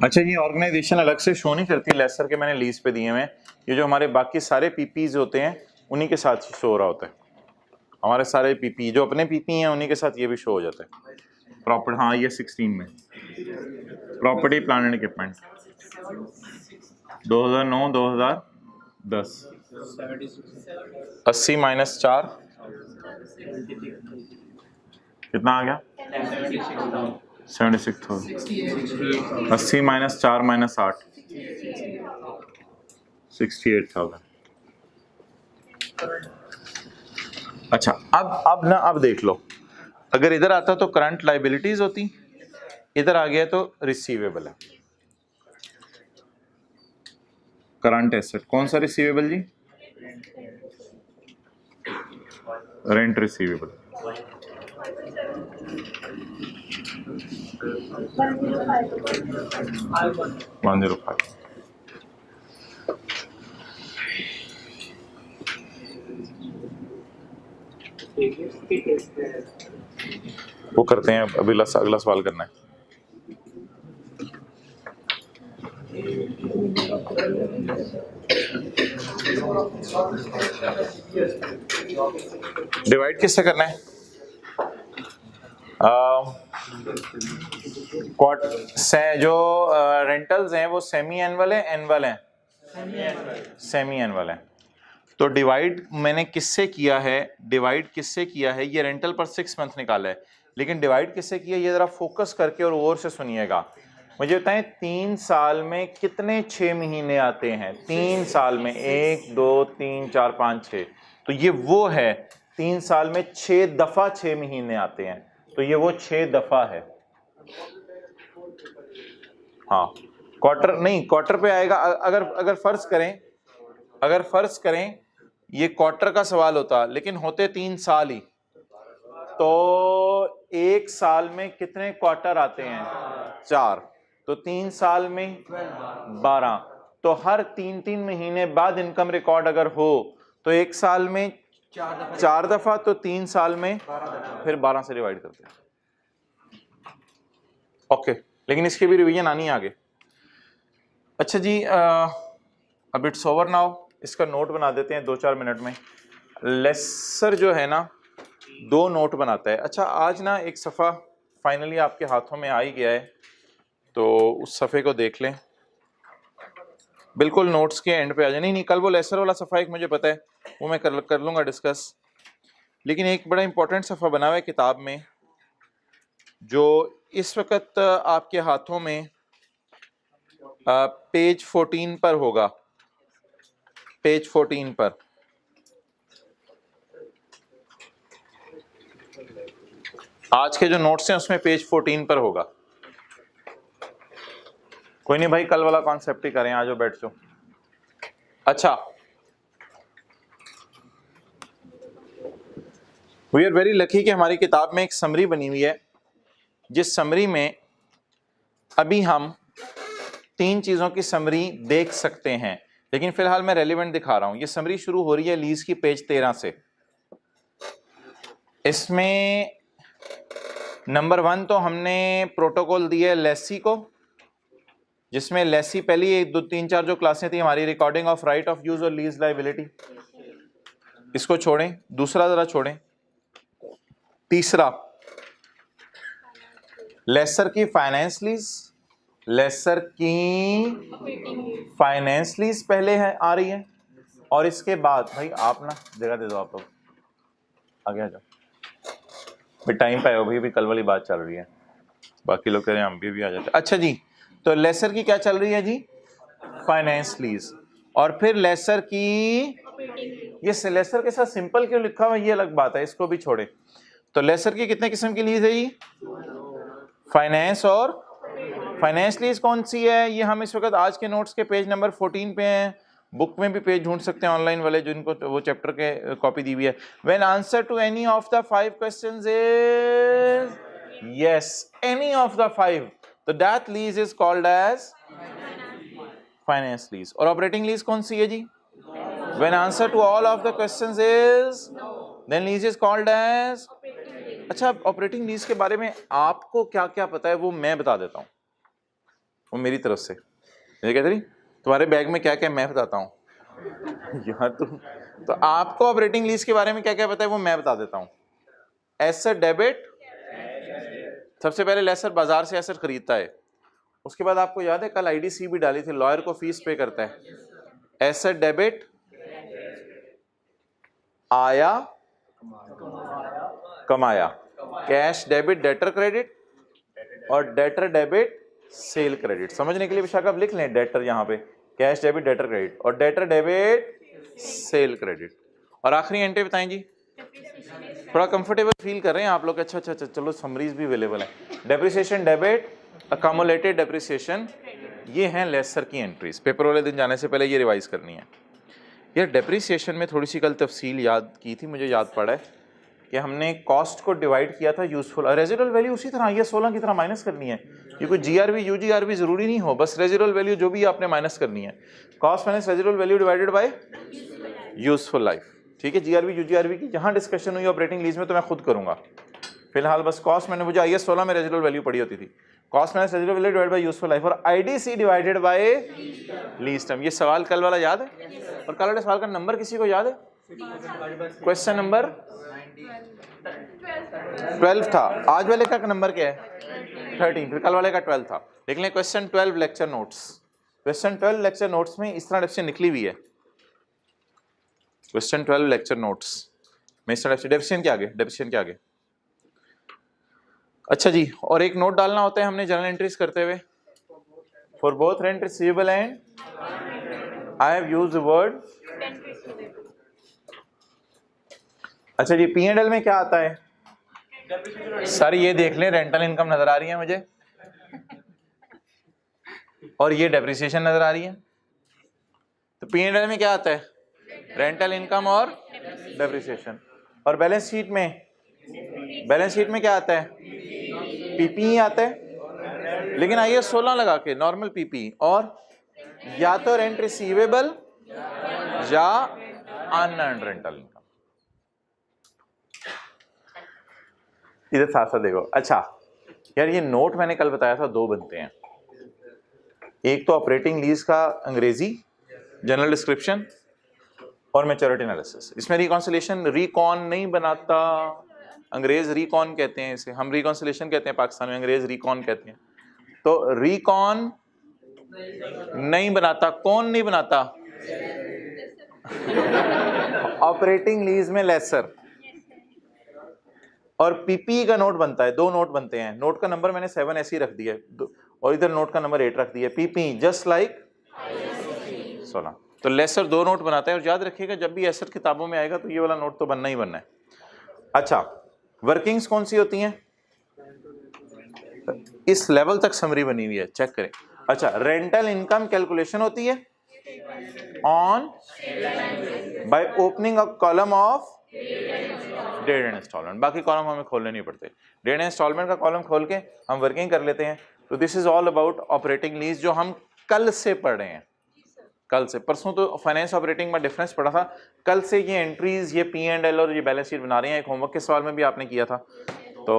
Speaker 1: अच्छा, ये ऑर्गेनाइजेशन अलग से शो नहीं करती, लेसर के मैंने लीज पे दिए हुए हैं। ये जो हमारे बाकी सारे पीपीज होते हैं उन्हीं के साथ शो हो रहा होता है। हमारे सारे पीपी जो अपने पीपी हैं उन्हीं के साथ ये भी शो हो जाता है। प्रॉपर्टी, हाँ ये 16 में property plan and equipment 2009-2010 80 minus 4 कितना आ गया? 76,000। 80 माइनस 4 माइनस 8 68,000। अच्छा, अब देख लो, अगर इधर आता तो करंट लाइबिलिटीज होती, इधर आ गया तो रिसीवेबल है। करंट एसेट कौन सा रिसीवेबल जी? Rent receivable. 105। वो करते हैं, अभी अगला सवाल करना है। डिवाइड किससे करना है? जो रेंटल्स हैं वो सेमी एनुअल है, एनुअल है? सेमी एनुअल है। तो डिवाइड मैंने किससे किया है? डिवाइड किससे किया है? ये रेंटल पर 6 मंथ निकाला है, लेकिन डिवाइड किससे किया ये जरा फोकस करके और गौर से सुनिएगा। मुझे बताएं 3 साल में कितने 6 महीने आते हैं? 3 साल में 1 2 3 4 5 6। तो ये वो है 3 साल में 6 दफा 6 महीने आते हैं, तो ये वो 6 दफा है। हाँ, क्वार्टर नहीं, क्वार्टर पे आएगा। अगर फर्ज करें ये क्वार्टर का सवाल होता, लेकिन होते 3 साल ही, तो 1 साल में कितने क्वार्टर आते हैं? 4। तो 3 साल में 12। तो हर 3-3 महीने बाद इनकम रिकॉर्ड अगर हो तो 1 साल में 4 दफा, तो 3 साल में फिर 12 से डिवाइड करते हैं। ओके, लेकिन इसकी भी रिवीजन आनी है आगे। अच्छा जी, अब इट्स ओवर नाउ। इसका नोट बना देते हैं 2-4 मिनट में। लेसर जो है ना 2 नोट बनाता है। अच्छा, आज ना एक सफ़ा फाइनली आपके हाथों में आ ही गया है, तो उस सफ़े को देख लें। बिल्कुल नोट्स के एंड पे आ जाए। नहीं, कल वो लेसर वाला सफ़ा एक मुझे पता है, वो मैं कर लूँगा डिस्कस। लेकिन एक बड़ा इंपॉर्टेंट सफ़ा बना हुआ है किताब में, जो इस वक्त आपके हाथों में पेज 14 पर होगा। पेज 14 पर आज के जो नोट्स हैं उसमें पेज 14 पर होगा। कोई नहीं भाई, कल वाला कॉन्सेप्ट ही करें, आज बैठ जाओ। अच्छा, वी आर वेरी लकी कि हमारी किताब में एक समरी बनी हुई है, जिस समरी में अभी हम 3 चीजों की समरी देख सकते हैं, लेकिन फिलहाल मैं रेलिवेंट दिखा रहा हूं। ये समरी शुरू हो रही है लीज की पेज 13 से। इसमें नंबर 1 तो हमने प्रोटोकॉल दिया लेसी को, जिसमें लेसी पहली 1 2 3 4 जो क्लासें थी हमारी, recording of right of use और लीज लायबिलिटी, इसको छोड़ें। दूसरा जरा छोड़ें। तीसरा, लेसर की फाइनेंस लीज। लेसर की फाइनेंस लीज पहले है आ रही है, और इसके बाद भाई आप ना जगह दे दो, आप लोग आगे आ जाओ भाई, टाइम पे आयो भाई, कल वाली बात चल रही है, बाकी लोग कह रहे हैं हम भी आ जाते। अच्छा जी, तो लेसर की क्या चल रही है जी? Finance lease. और फिर लेसर की, ये लेसर के साथ सिंपल क्यों लिखा हुआ है ये अलग बात है, इसको भी छोड़े। तो लेसर की कितने किस्म की लीज है जी? फाइनेंस और फाइनेंस लीज कौन सी है? ये हम इस वक्त आज के नोट्स के पेज नंबर 14 पे हैं। बुक में भी पेज ढूंढ सकते हैं ऑनलाइन वाले जिनको वो चैप्टर के कॉपी दी हुई है। When answer to any of the 5 questions is yes, any of the 5, तो that lease is called as finance lease. और ऑपरेटिंग लीज कौन सी है जी? When answer to all of the questions is then lease is called as. अच्छा, ऑपरेटिंग लीज के बारे में आपको क्या क्या पता है वो मैं बता देता हूँ, वो मेरी तरफ से। ये कहते नहीं तुम्हारे बैग में क्या क्या मैं बताता हूँ यार तुम तो आपको ऑपरेटिंग लीज के बारे में क्या क्या पता है वो मैं बता देता हूँ। एसेट डेबिट, सबसे पहले लेसर बाजार से एसेट खरीदता है, उसके बाद आपको याद है कल आईडीसी भी डाली थी, लॉयर को फीस पे करता है। एसेट डेबिट आया कमाया, कैश डेबिट डेटर क्रेडिट, और डेटर डेबिट सेल क्रेडिट। समझने के लिए विशाखा आप लिख लें डेटर, यहाँ पे कैश डेबिट डेटर क्रेडिट और डेटर डेबिट सेल क्रेडिट। और आखिरी एंट्री बताएं जी, थोड़ा कंफर्टेबल फील कर रहे हैं आप लोग? अच्छा अच्छा अच्छा, चलो समरीज भी अवेलेबल है। डेप्रिसिएशन डेबिट, अकामुलेटेड डेप्रिसिएशन, ये हैं लेसर की एंट्रीज। पेपर वाले दिन जाने से पहले ये रिवाइज करनी है। यार डेप्रिसिएशन में थोड़ी सी कल तफसील याद की थी, मुझे याद पड़ा है कि हमने कॉस्ट को डिवाइड किया था यूजफुल, रेजिडुअल वैल्यू उसी तरह ये 16 की तरह माइनस करनी है। ये कोई जीआरवी यूजीआरवी जरूरी नहीं हो, बस रेजिडुअल वैल्यू जो भी आपने माइनस करनी है। Cost minus residual value divided by useful life. ठीक है, जीआरवी यूजीआरवी की जहां डिस्कशन हुई ऑपरेटिंग लीज में तो मैं खुद करूंगा। फिलहाल बस कॉस्ट मैंने मुझे आईएस 16 में रेजिडुअल वैल्यू पड़ी होती थी, cost minus residual value divided by useful life, और IDC divided by lease term. ये सवाल कल वाला याद है? और कल वाले सवाल का नंबर किसी को याद है? क्वेश्चन नंबर 12 था। आज वाले का नंबर क्या है? 13। फिर कल वाले का 12 था। देख लें question 12 lecture notes. Question 12 lecture notes में इस तरह डेफिनेशन निकली हुई है। क्वेश्चन 12 लेक्चर नोट्स में इस तरह डेफिनेशन के आगे। अच्छा जी, और एक नोट डालना होता है हमने जर्नल एंट्रीज करते हुए, for both rent receivable and I have used the word. अच्छा जी, P&L में क्या आता है? सर ये देख लें, रेंटल इनकम नजर आ रही है मुझे और ये डेप्रिसिएशन नजर आ रही है। तो P&L में क्या आता है? रेंटल इनकम और डेप्रिसिएशन। और बैलेंस शीट में क्या आता है? पीपी आता है, लेकिन आइए 16 लगा के नॉर्मल पीपी, और या तो रेंट रिसीवेबल या अनअर्न्ड रेंटल इनकम। इधर साथ साथ देखो। अच्छा यार, ये नोट मैंने कल बताया था 2 बनते हैं, एक तो ऑपरेटिंग लीज का अंग्रेजी जनरल डिस्क्रिप्शन और मैच्योरिटी एनालिसिस। इसमें रिकॉन्सिलेशन रिकॉन नहीं बनाता, अंग्रेज रिकॉन कहते हैं इसे, हम रिकॉन्सिलेशन कहते हैं पाकिस्तान में, अंग्रेज रिकॉन कहते हैं। तो रिकॉन नहीं बनाता, कौन नहीं बनाता? ऑपरेटिंग लीज में लेसर। और पीपी का नोट बनता है, 2 नोट बनते हैं। नोट का नंबर मैंने 7 ऐसे ही रख दिया है और इधर नोट का नंबर 8 रख दिया। PP just like 16। तो लेसर 2 नोट बनाता है, और याद रखिएगा जब भी एसेट किताबों में आएगा तो ये वाला नोट तो बनना ही बनना है। अच्छा, वर्किंग्स कौन सी होती हैं? इस लेवल तक समरी बनी हुई है, चेक करें। अच्छा, रेंटल इनकम कैलकुलेशन होती है on by opening a column of date and installment. बाकी कॉलम हमें खोलने नहीं पड़ते, डेट एंड इंस्टॉलमेंट का कॉलम खोल के हम वर्किंग कर लेते हैं। तो this is all about operating lease, जो हम कल से पढ़ रहे हैं। कल से, परसों तो फाइनेंस ऑपरेटिंग में डिफरेंस पड़ा था, कल से ये एंट्रीज, ये P&L और ये बैलेंस शीट बना रहे हैं। एक होमवर्क के सवाल में भी आपने किया था। तो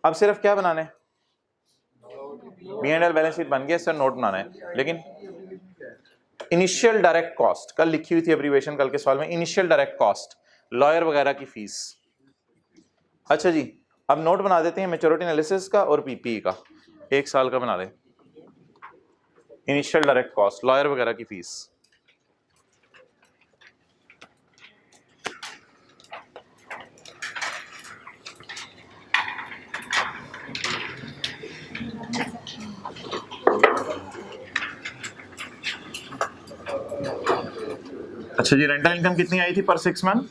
Speaker 1: अब सिर्फ क्या बनाना है? P&L बैलेंस शीट बन गया, सर नोट बनाना है। लेकिन इनिशियल डायरेक्ट कॉस्ट कल लिखी हुई थी एब्रीविएशन कल के सवाल में, इनिशियल डायरेक्ट कॉस्ट, लॉयर वगैरह की फीस। अच्छा जी, अब नोट बना देते हैं मैच्योरिटी एनालिसिस का और पीपी का, 1 साल का बना दें। इनिशियल डायरेक्ट कॉस्ट, लॉयर वगैरह की फीस। अच्छा जी, रेंटल इनकम कितनी आई थी पर 6 मंथ?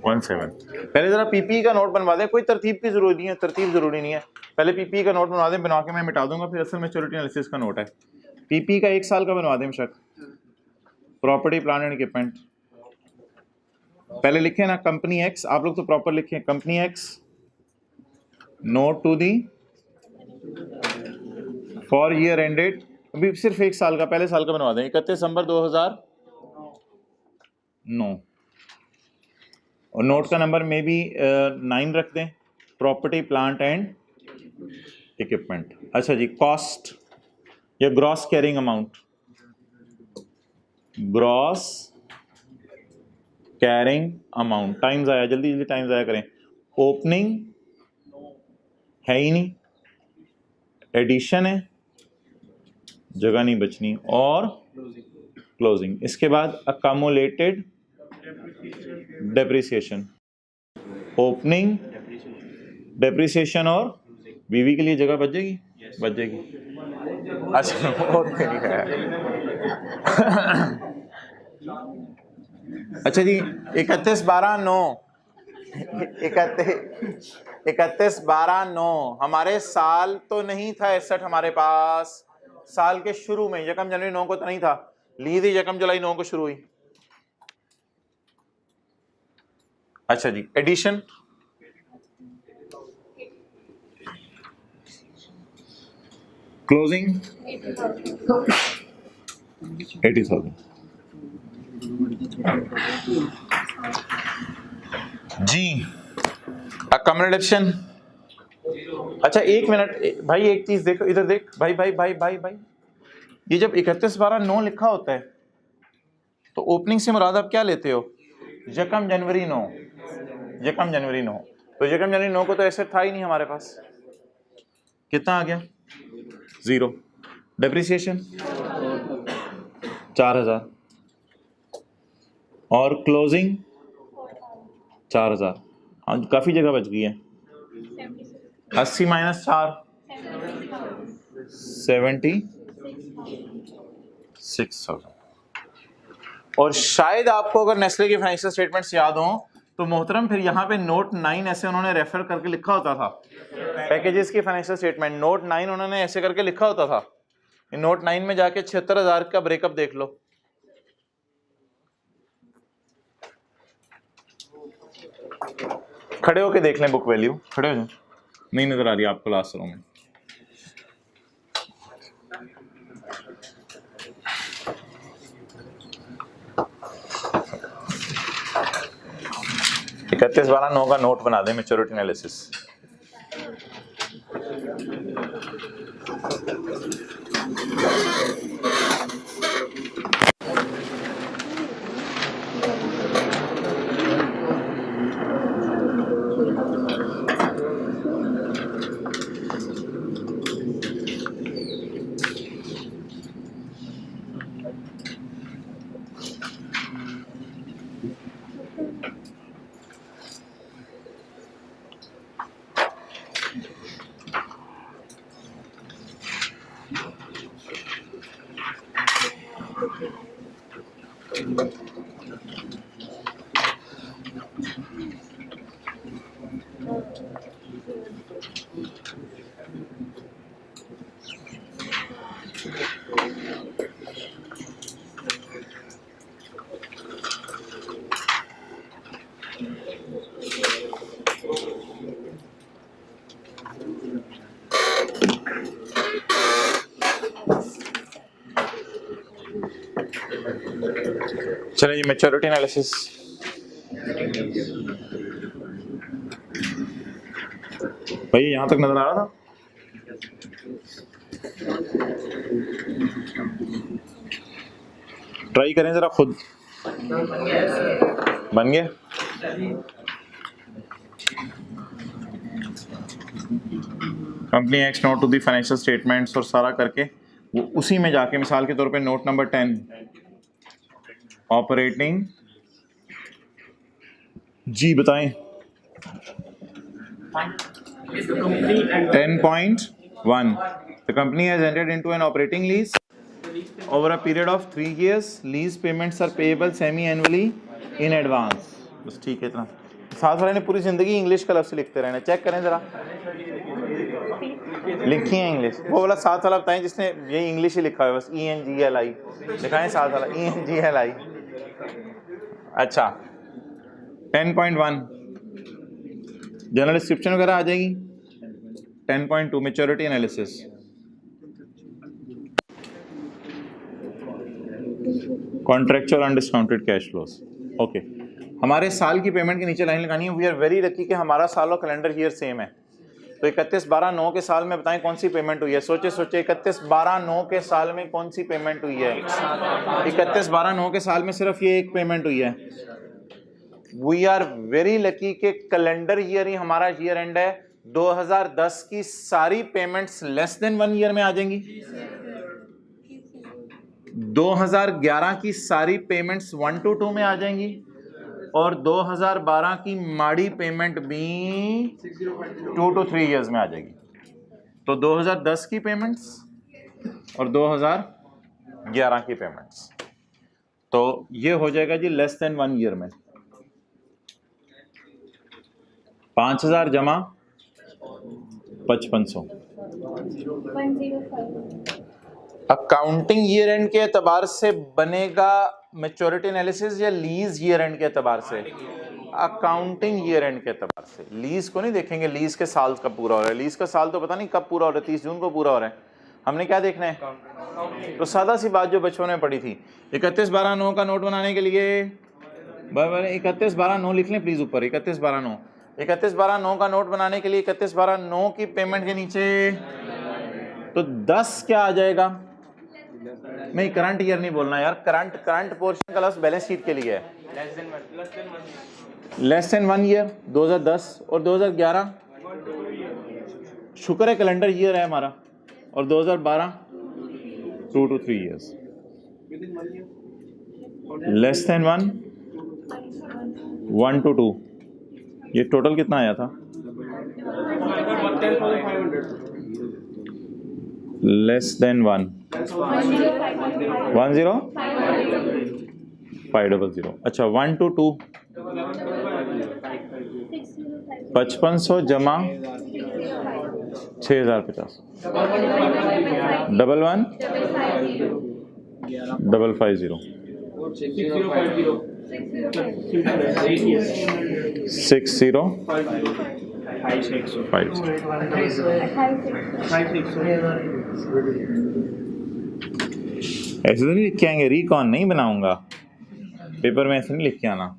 Speaker 1: 5517। पहले जरा पीपी का नोट बनवा दें, कोई तरतीब की जरूरत नहीं है, तरतीब जरूरी नहीं है, पहले पीपी का नोट बनवा दें, बना के मैं मिटा दूंगा, फिर असल मैच्योरिटी एनालिसिस का नोट है। पीपी का 1 साल का बनवा दें शक, प्रॉपर्टी प्लांट एंड इक्विपमेंट। पहले लिखे ना कंपनी एक्स, आप लोग तो प्रॉपर लिखे company X, note to the for year ended, अभी सिर्फ 1 साल का, पहले साल का बनवा दें 31 दिसंबर 2009, और नोट का नंबर में भी 9 रख दें, प्रॉपर्टी प्लांट एंड इक्विपमेंट। अच्छा जी, कॉस्ट या gross carrying amount, gross carrying amount, times आया, जल्दी जल्दी टाइम्स आया करें। ओपनिंग है ही नहीं, एडिशन है, जगह नहीं बचनी, और क्लोजिंग। इसके बाद अकामुलेटेड डेप्रिसिएशन, ओपनिंग, डेप्रिसिएशन और बीवी के लिए जगह बच जाएगी, बच जाएगी। अच्छा वो नहीं है। अच्छा जी, 31/12/9 हमारे साल तो नहीं था 61 हमारे पास, साल के शुरू में 1 जनवरी 9 को तो नहीं था, लीज 1 जुलाई 9 को शुरू हुई। अच्छा जी, एडिशन, क्लोजिंग 80,000 जी। अकॉमोडेशन, अच्छा 1 मिनट भाई, एक चीज देखो, इधर देख भाई भाई भाई भाई भाई, ये जब 31/12/9 लिखा होता है तो ओपनिंग से मुराद आप क्या लेते हो? 1 जनवरी 9, 1 जनवरी 9, तो 1 जनवरी 9 को तो ऐसे था ही नहीं हमारे पास, कितना आ गया? 0। डेप्रिसिएशन 4000 और क्लोजिंग 4000, काफी जगह बच गई है। 80 - 4 76,000। और शायद आपको अगर नेस्ले के फाइनेंशियल स्टेटमेंट्स याद हों तो मोहतरम फिर यहाँ पे नोट 9 ऐसे उन्होंने रेफर करके लिखा होता था, पैकेजेस की फाइनेंशियल स्टेटमेंट नोट 9 उन्होंने ऐसे करके लिखा होता था। नोट 9 में जाके 76,000 का ब्रेकअप देख लो। खड़े होके देख लें बुक वैल्यू, खड़े हो जाओ, नहीं नजर आ रही आपको लास्ट रो में। इकतीस 12/9 का नोट बना दे, मैच्योरिटी एनालिसिस। चलिए जी, मैच्योरिटी एनालिसिस। भाई यहां तक नजर आ रहा था? ट्राई करें जरा खुद। बन गया? Company X note to the financial statements और सारा करके वो उसी में जाके मिसाल के तौर पे नोट नंबर 10 ऑपरेटिंग जी बताएं 10.1 the company has entered into an operating lease over a period of 3 years. Lease payments are payable semi-annually in advance. बस ठीक है इतना। साथ वाले ने पूरी जिंदगी इंग्लिश का लफ्ज़ लिखते रहना, चेक करें जरा, लिखी है इंग्लिश। वो वाला साथ वाला बताएं जिसने ये इंग्लिश ही लिखा है बस, ENGLI दिखाएं साथ वाला, ENGLI। अच्छा 10.1 जनरल डिस्क्रिप्शन वगैरह आ जाएगी। 10.2 maturity analysis. Contractual undiscounted cash flows. Okay, हमारे साल की पेमेंट के नीचे लाइन लगानी है। वी आर वेरी लकी कि हमारा साल और कैलेंडर ईयर सेम है। तो 31/12/9 के साल में बताएं कौन सी पेमेंट हुई है। सोचे 31/12/9 के साल में कौन सी पेमेंट हुई है। 31/12/9 के साल में सिर्फ ये एक पेमेंट हुई है। वी आर वेरी लकी कि कैलेंडर ईयर ही हमारा ईयर एंड है। 2010 की सारी पेमेंट्स लेस देन 1 ईयर में आ जाएंगी। 2011 की सारी पेमेंट्स 1 to 2 में आ जाएंगी और 2012 की माड़ी पेमेंट भी 2 to 3 इयर्स में आ जाएगी। तो 2010 की पेमेंट्स और 2011 की पेमेंट्स, तो ये हो जाएगा जी लेस देन 1 ईयर में। 5000 जमा 5500। अकाउंटिंग ईयर एंड के एतबार से बनेगा मैच्योरिटी एनालिसिस या लीज ईयर एंड के एतबार से? अकाउंटिंग ईयर एंड के एतबार से। लीज को नहीं देखेंगे, लीज के साल कब पूरा हो रहा है। लीज का साल तो पता नहीं कब पूरा हो रहा है, 30 जून को पूरा हो रहा है। हमने क्या देखना है? तो सादा सी बात जो बचपन में पढ़ी थी। 31/12/9 का नोट बनाने के लिए 31/12/9 लिख लें प्लीज ऊपर। 31/12/9 31/12/9 का नोट बनाने के लिए 31/12/9 की पेमेंट के नीचे तो 10 क्या आ जाएगा? नहीं, करंट ईयर नहीं बोलना यार, करंट पोर्शन का लफ्ज़ बैलेंस शीट के लिए है। लेस देन 1 ईयर 2010 और 2011 शुक्र है कैलेंडर ईयर है हमारा, और 2012 2 to 3 years. Less than 1 1 to 2, ये टोटल कितना आया था? Less than 1 10500। अच्छा 1 to 2 5500 जमा 6050 11 550 ऐसे तो नहीं लिख के आएंगे, रिकॉन नहीं बनाऊंगा पेपर में, ऐसे नहीं लिख के आना।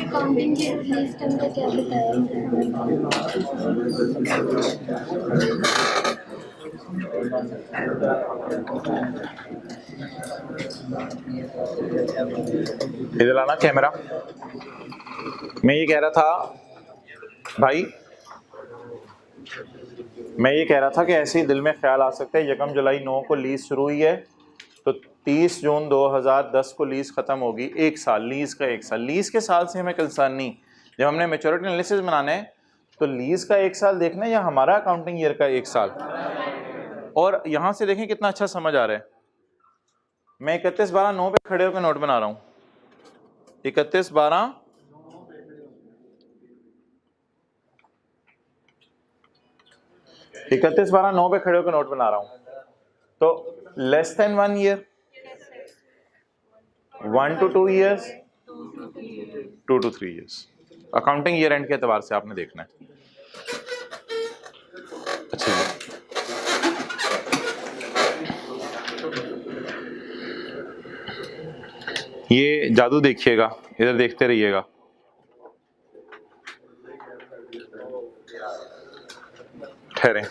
Speaker 4: अकाउंटिंग के सिस्टम का क्या बताया?
Speaker 1: इधर लाना कैमरा। मैं ये कह रहा था भाई, मैं ये कह रहा था कि ऐसे ही दिल में ख्याल आ सकता है 1 जुलाई 9 को लीज शुरू हुई है तो 30 जून 2010 को लीज खत्म होगी। एक साल, लीज का एक साल। लीज के साल से हमें कंसर्न नहीं। जब हमने मैच्योरिटी एनालिसिस बनाना है तो लीज का एक साल देखना है या हमारा अकाउंटिंग ईयर का एक साल। और यहाँ से देखें कितना अच्छा समझ आ रहा है। मैं 31/12/9 पे खड़े होकर नोट बना रहा हूँ। 31/12/9 पे खड़े होकर नोट बना रहा हूँ। तो less than 1 year 1 to 2 years 2 to 3 years. Accounting year and के एतबार से आपने देखना है। अच्छा ये जादू देखिएगा, इधर देखते रहिएगा। ठहरे,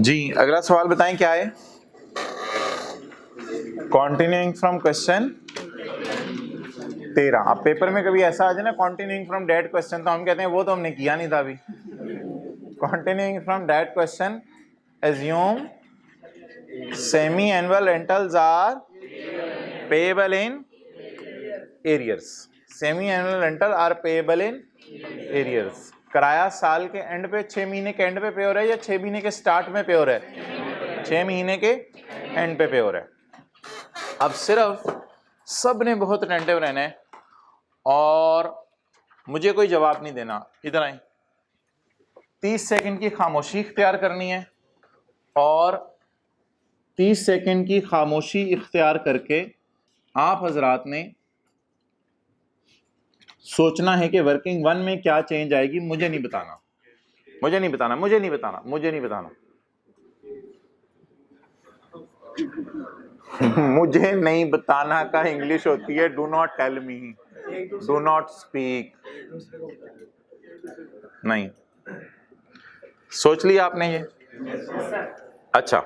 Speaker 1: जी अगला सवाल बताएं क्या है। Continuing from question 13। अब पेपर में कभी ऐसा आ जाए ना कॉन्टिन्यूइंग फ्रॉम डेट क्वेश्चन, तो हम कहते हैं वो तो हमने किया नहीं था अभी। Continuing from date question, assume semi annual rentals are payable in arrears. Semi annual rental are payable in arrears. किराया साल के एंड पे, 6 महीने के एंड पे पे हो रहा है या 6 महीने के स्टार्ट में पे हो रहा है? 6 महीने के एंड पे हो रहा है। अब सिर्फ सब ने बहुत अटेंटिव रहना है और मुझे कोई जवाब नहीं देना। इधर आए, 30 सेकंड की खामोशी इख्तियार करनी है और 30 सेकंड की खामोशी इख्तियार करके आप हजरात ने सोचना है कि वर्किंग 1 में क्या चेंज आएगी। मुझे नहीं बताना, मुझे नहीं बताना, मुझे नहीं बताना, मुझे नहीं बताना। मुझे नहीं बताना का इंग्लिश होती है do not tell me, do not speak. नहीं, सोच लिया आपने ये? अच्छा,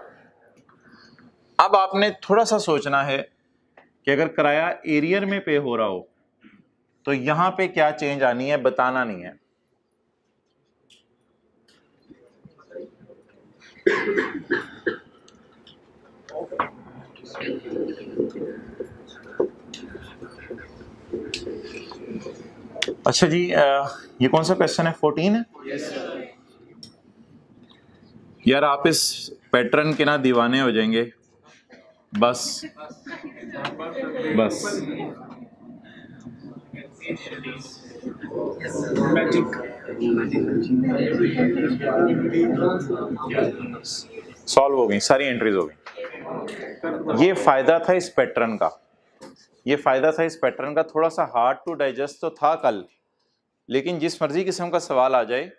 Speaker 1: अब आपने थोड़ा सा सोचना है कि अगर किराया एरियर में पे हो रहा हो तो यहां पे क्या चेंज आनी है, बताना नहीं है। अच्छा जी, ये कौन सा क्वेश्चन है? 14 है। यार आप इस पैटर्न के ना दीवाने हो जाएंगे। बस बस सॉल्व हो गई, सारी एंट्रीज हो गई। ये फायदा था इस पैटर्न का, ये फायदा था इस पैटर्न का। थोड़ा सा हार्ड टू डाइजेस्ट तो था कल, लेकिन जिस मर्जी किस्म का सवाल आ जाए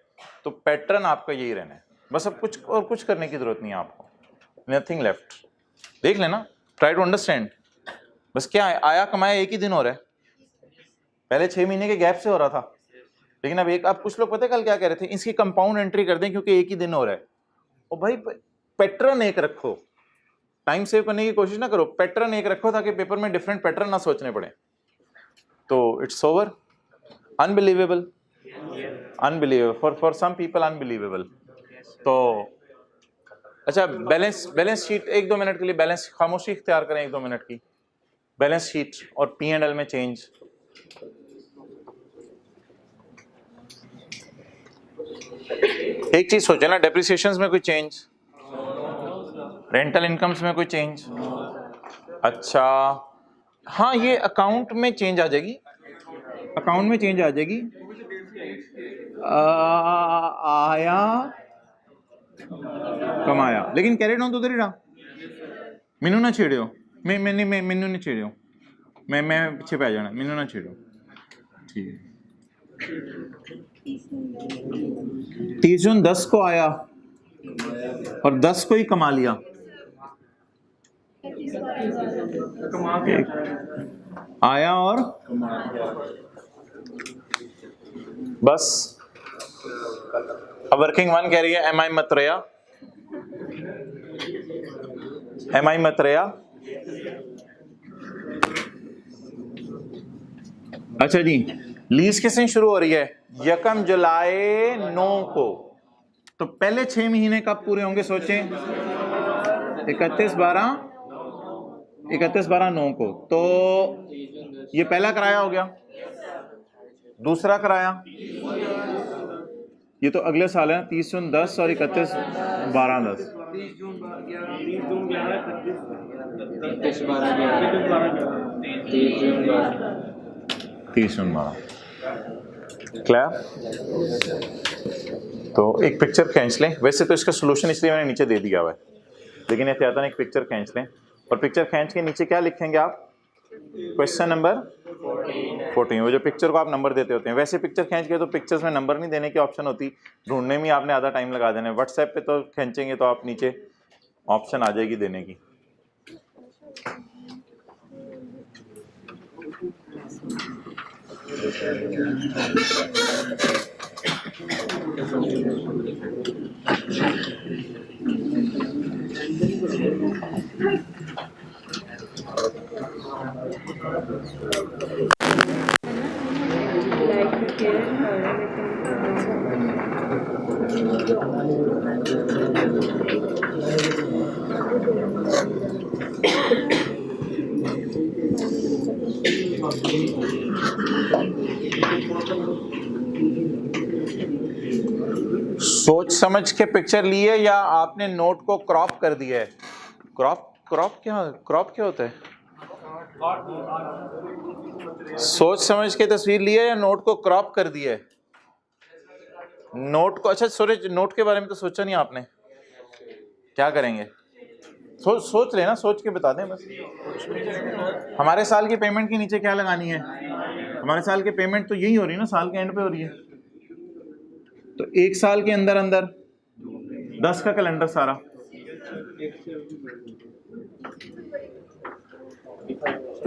Speaker 1: तो पैटर्न आपका यही रहना है। बस अब कुछ और कुछ करने की जरूरत नहीं है आपको, नथिंग लेफ्ट। देख लेना, ट्राई टू अंडरस्टैंड। बस क्या है, आया कमाया एक ही दिन हो रहा है। पहले 6 महीने के गैप से हो रहा था, लेकिन अब एक, अब कुछ लोग पता है कल क्या कह रहे थे, इसकी कंपाउंड एंट्री कर दें क्योंकि एक ही दिन हो रहा है। और भाई पैटर्न एक रखो, टाइम सेव करने की कोशिश ना करो, पैटर्न एक रखो ताकि पेपर में डिफरेंट पैटर्न ना सोचने पड़े। तो it's over. Unbelievable, unbelievable for some people, unbelievable. तो अच्छा, बैलेंस शीट 1-2 मिनट के लिए बैलेंस, खामोशी इख्तियार करें 1-2 मिनट की। बैलेंस शीट और P&L में चेंज। एक चीज सोचे ना, डेप्रिसिएशंस में कोई चेंज, रेंटल इनकम्स में कोई चेंज। अच्छा हाँ, ये अकाउंट में चेंज आ जाएगी, अकाउंट में चेंज आ जाएगी। आया कमाया, लेकिन कैरेट ऑन तो उधर ही रहा। मैनू ना छेड़ियो, मैनू नहीं छेड़ियो, मैं पीछे पै जाना, मैनू ना छेड़ियो। ठीक है, 30 जून 10 को आया और 10 को ही कमा लिया। आया और बस। अब वर्किंग 1 कह रही है एम आई मतरेया, एम आई मतरेया। अच्छा जी, लीज किस दिन शुरू हो रही है? 1 जुलाई 9 को। तो पहले 6 महीने कब पूरे होंगे सोचें? 31/12/9 को। तो ये पहला किराया हो गया, दूसरा किराया ये तो अगले साल है, 30 जून 10 और 31/12/10। 30 जून 12। क्लियर? तो एक पिक्चर खींच लें। वैसे तो इसका सोल्यूशन इसलिए मैंने नीचे दे दिया हुआ है, लेकिन एहतियातन एक पिक्चर खींच लें। और पिक्चर खींच के नीचे क्या लिखेंगे आप? Question number 14। वो जो पिक्चर को आप नंबर देते होते हैं, वैसे पिक्चर खींच के तो पिक्चर्स में नंबर नहीं देने की ऑप्शन होती, ढूंढने में आपने आधा टाइम लगा देना है। व्हाट्सएप पे तो खींचेंगे तो आप नीचे ऑप्शन आ जाएगी देने की। सोच समझ के पिक्चर ली है या आपने नोट को क्रॉप कर दिया है? क्रॉप क्या होता है? सोच समझ के तस्वीर ली है या नोट को क्रॉप कर दिया है? नोट को, अच्छा सूरज, नोट के बारे में तो सोचा नहीं आपने, क्या करेंगे? सोच लेना, सोच के बता दें बस। हमारे साल की पेमेंट के नीचे क्या लगानी है? हमारे साल की पेमेंट तो यही हो रही है ना, साल के एंड पे हो रही है, तो एक साल के अंदर अंदर 10 का कैलेंडर सारा।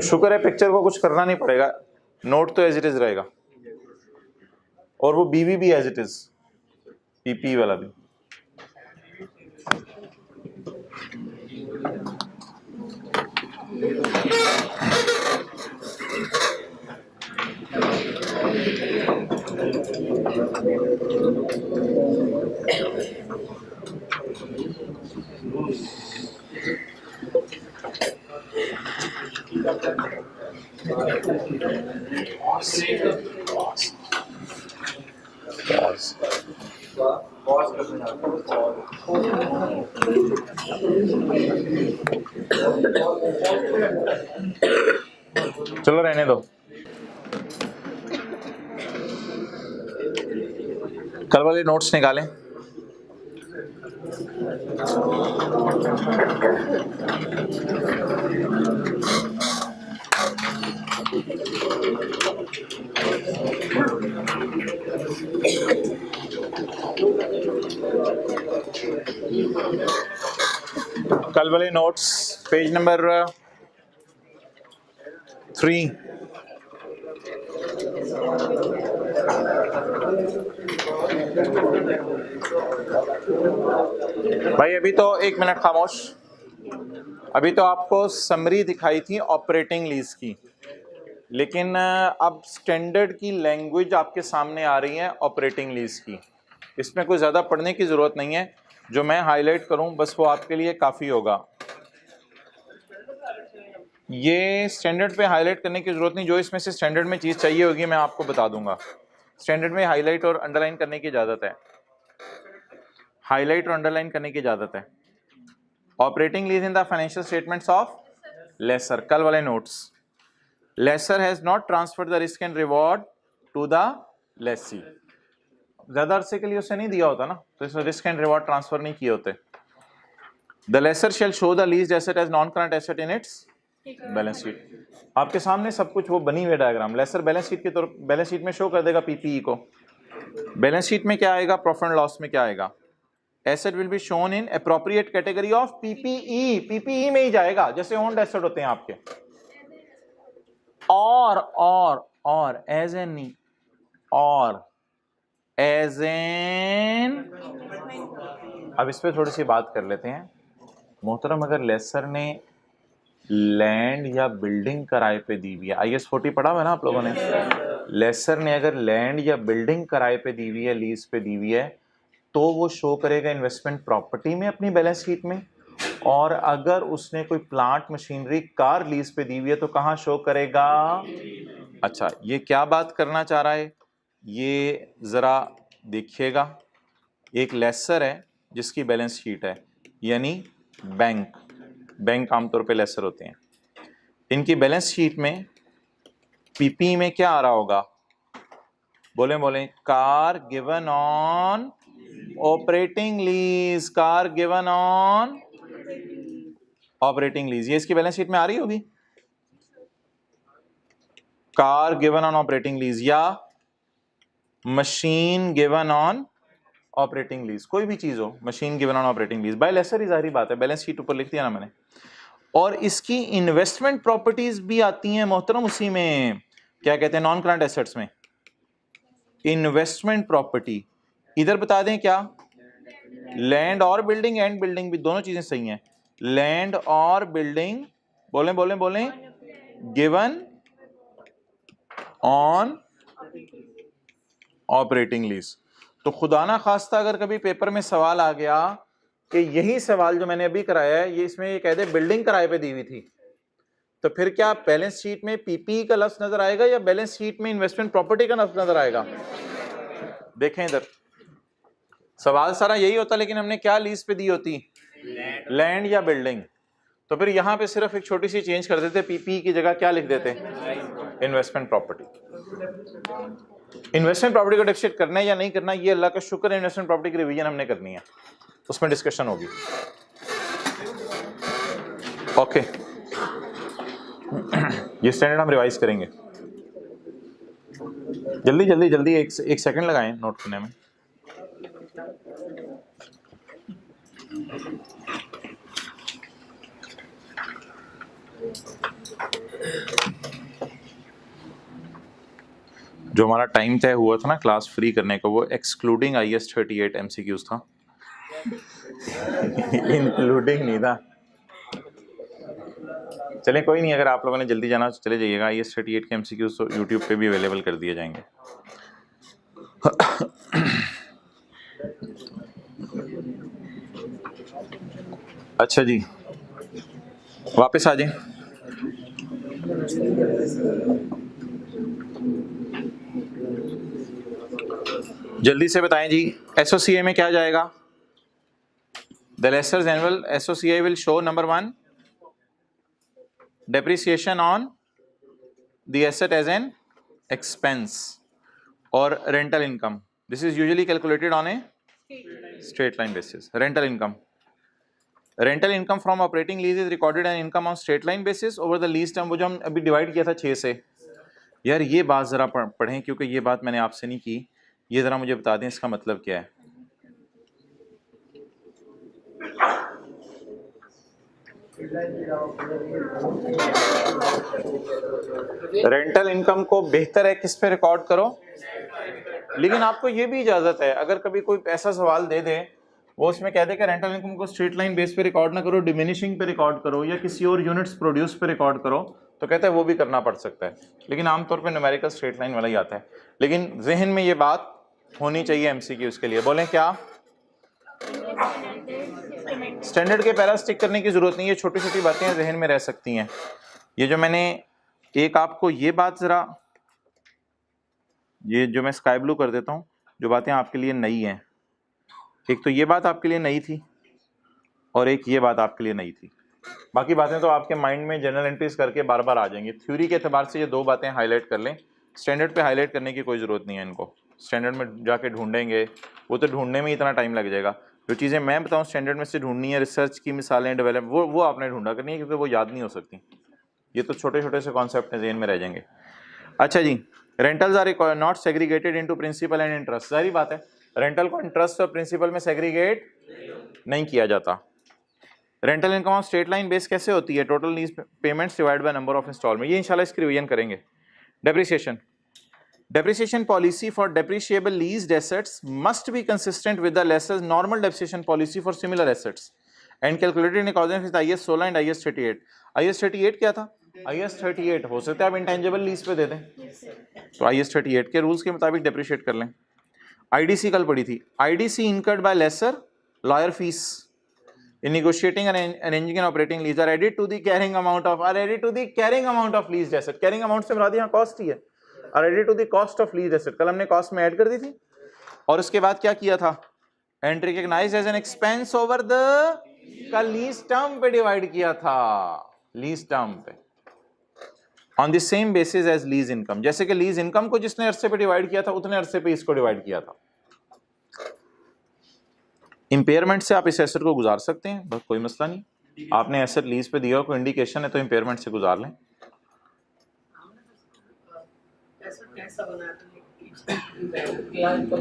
Speaker 1: शुक्र है पिक्चर को कुछ करना नहीं पड़ेगा, नोट तो एज इट इज रहेगा, और वो बीवी भी एज इट इज, पीपी वाला भी। चलो रहने दो, कल वाले नोट्स निकालें। कल वाले नोट्स पेज नंबर 3। भाई अभी तो 1 मिनट खामोश। अभी तो आपको समरी दिखाई थी ऑपरेटिंग लीज की, लेकिन अब स्टैंडर्ड की लैंग्वेज आपके सामने आ रही है ऑपरेटिंग लीज की। इसमें कोई ज़्यादा पढ़ने की ज़रूरत नहीं है, जो मैं हाईलाइट करूं बस वो आपके लिए काफ़ी होगा। ये स्टैंडर्ड पे हाईलाइट करने की ज़रूरत नहीं, जो इसमें से स्टैंडर्ड में चीज़ चाहिए होगी मैं आपको बता दूंगा। स्टैंडर्ड में हाईलाइट और अंडरलाइन करने की इजाज़त है, हाईलाइट और अंडरलाइन करने की इजाज़त है। Operating lease in the financial statements of lessor, कल वाले notes. Lessor has not transferred the risk and reward to the lessee. ज़्यादा अरसे के लिए उसे नहीं दिया होता ना, तो इस रिस्क एंड रिवॉर्ड ट्रांसफर नहीं किए होते। The lessor shall show the leased asset as non current asset in its balance sheet. आपके सामने सब कुछ वो बनी हुई डायग्राम, लेसर बैलेंस शीट के तौर, बैलेंस शीट में शो कर देगा पीपीई को। बैलेंस शीट में क्या आएगा, प्रॉफिट एंड लॉस में क्या आएगा, asset will be shown in appropriate category of PPE. PPE में ही जाएगा, जैसे ओन्ड एसेट होते हैं आपके। और एज एन, और एज एन। अब इस पे थोड़ी सी बात कर लेते हैं मोहतरम। अगर लेसर ने लैंड या बिल्डिंग किराए पे दी हुई है, IS 40 पढ़ा हुआ है ना आप लोगों ने, लेसर ने अगर लैंड या बिल्डिंग किराए पे दी हुई है, लीज पे दी हुई है, तो वो शो करेगा इन्वेस्टमेंट प्रॉपर्टी में अपनी बैलेंस शीट में। और अगर उसने कोई प्लांट मशीनरी कार लीज पे दी हुई है तो कहाँ शो करेगा? अच्छा, ये क्या बात करना चाह रहा है ये जरा देखिएगा। एक लेसर है जिसकी बैलेंस शीट है, यानी बैंक आमतौर पे लेसर होते हैं। इनकी बैलेंस शीट में पीपी में क्या आ रहा होगा? बोले car given on operating lease, car given on operating lease, ये इसकी बैलेंस शीट में आ रही होगी। Car given on operating lease या machine given on operating lease, कोई भी चीज हो, machine given on operating lease by lessor ही, जाहिर बात है, बैलेंस शीट ऊपर लिख दिया ना मैंने। और इसकी इन्वेस्टमेंट प्रॉपर्टीज भी आती हैं मोहतरम उसी में। क्या कहते हैं नॉन करंट एसेट्स में? Investment property. इधर बता दें क्या, लैंड और बिल्डिंग, एंड बिल्डिंग भी दोनों चीजें सही हैं। लैंड और बिल्डिंग, बोलें बोलें बोलें, गिवन ऑन ऑपरेटिंग लीज। तो खुदा ना खास्ता अगर कभी पेपर में सवाल आ गया कि यही सवाल जो मैंने अभी कराया है, ये इसमें ये कह दे बिल्डिंग किराए पे दी हुई थी, तो फिर क्या बैलेंस शीट में पीपी का लफ्ज नजर आएगा या बैलेंस शीट में इन्वेस्टमेंट प्रॉपर्टी का लफ्ज नजर आएगा? देखें इधर सवाल सारा यही होता, लेकिन हमने क्या लीज पे दी होती, लैंड या बिल्डिंग। तो फिर यहां पे सिर्फ एक छोटी सी चेंज कर देते, पीपी की जगह क्या लिख देते, इन्वेस्टमेंट प्रॉपर्टी। इन्वेस्टमेंट प्रॉपर्टी को डेप्रिशिएट करना है या नहीं करना, ये अल्लाह का शुक्र है, इन्वेस्टमेंट प्रॉपर्टी की रिवीजन हमने करनी है, उसमें डिस्कशन होगी। ओके ये स्टैंडर्ड हम रिवाइज करेंगे। जल्दी जल्दी जल्दी एक सेकंड लगाएं नोट करने में। जो हमारा टाइम तय हुआ था ना क्लास फ्री करने का, वो एक्सक्लूडिंग IS 38 MCQs था, इंक्लूडिंग नहीं था। चले कोई नहीं, अगर आप लोगों ने जल्दी जाना तो चले जाइएगा। IS 38 के MCQs तो यूट्यूब पे भी अवेलेबल कर दिए जाएंगे। अच्छा जी, वापस आ जाए। जल्दी से बताएं जी, SOCI में क्या जाएगा? The lesser's annual SOCI will show number 1 depreciation on the asset as an expense or rental income. This is usually calculated on a straight line basis. Rental income from operating lease is recorded an income on straight line basis over the lease term। वो जो हम अभी डिवाइड किया था 6 से, यार ये बात जरा पढ़ें क्योंकि ये बात मैंने आपसे नहीं की, ये जरा मुझे बता दें इसका मतलब क्या है। रेंटल इनकम को बेहतर है किस पे रिकॉर्ड करो, लेकिन आपको ये भी इजाजत है अगर कभी कोई ऐसा सवाल दे दे, वो उसमें कह दे कि रेंटल इनकम को स्ट्रेट लाइन बेस पे रिकॉर्ड ना करो, डिमिनिशिंग पे रिकॉर्ड करो या किसी और यूनिट्स प्रोड्यूस पे रिकॉर्ड करो, तो कहता है वो भी करना पड़ सकता है, लेकिन आमतौर पे न्यूमेरिकल स्ट्रेट लाइन वाला ही आता है। लेकिन जहन में ये बात होनी चाहिए MCQ के लिए। बोलें क्या? स्टैंडर्ड के पैरा स्टिक करने की जरूरत नहीं है, छोटी छोटी बातें जहन में रह सकती हैं। ये जो मैंने एक आपको ये बात जरा, ये जो मैं स्काई ब्लू कर देता हूँ, जो बातें आपके लिए नई हैं, एक तो ये बात आपके लिए नई थी और एक ये बात आपके लिए नई थी, बाकी बातें तो आपके माइंड में जनरल एंट्रीज करके बार बार आ जाएंगी। थ्योरी के एतबार से ये 2 बातें हाईलाइट कर लें, स्टैंडर्ड पे हाईलाइट करने की कोई ज़रूरत नहीं है इनको। स्टैंडर्ड में जाके ढूंढेंगे, वो तो ढूंढने में इतना टाइम लग जाएगा। जो चीज़ें मैं बताऊँ स्टैंडर्ड में से ढूंढनी है, रिसर्च की मिसालें डेवलप, वो आपने ढूंढा करनी है, क्योंकि वो याद नहीं हो सकती। ये तो छोटे छोटे से कॉन्सेप्ट ज़हन में रह जाएंगे। अच्छा जी, rentals are not segregated into principal and interest. सारी बात है, रेंटल को इंटरेस्ट और प्रिंसिपल में सेग्रीगेट नहीं किया जाता। Rental income on straight line base कैसे होती है? Total lease payments divide by number of installment. ये इंशाल्लाह इसकी रिवीजन करेंगे। Depreciation policy for depreciable leased assets must be consistent with the lessor's normal depreciation policy for similar assets and calculated in accordance with IS 16 and IS 38। IS 38 क्या था? IS 38 हो सकता है आप इंटेंजिबल लीज पे दे दें, तो IS 38 के रूल्स के मुताबिक डेप्रिशिएट कर लें। IDC कल पढ़ी थी। IDC incurred by lessor lawyer fees in negotiating and arranging and operating lease are added to the carrying amount of leased asset। carrying amount से मुराद यहाँ कॉस्ट ही है। are added to the cost of leased asset, कल हमने कॉस्ट में ऐड कर दी थी। और उसके बाद क्या किया था? And recognized as an expense over the का लीज टर्म पे डिवाइड किया था, लीज टर्म पे on the same basis as lease income. जैसे कि लीज इनकम को जिसने अरसे पे डिवाइड किया था उतने अरसे पे इसको डिवाइड किया था। इंपेयरमेंट से आप इस एसेट को गुजार सकते हैं, बस कोई मसला नहीं। आपने एसेट लीज पे दिया, कोई इंडिकेशन है तो इंपेयरमेंट से गुजार लें।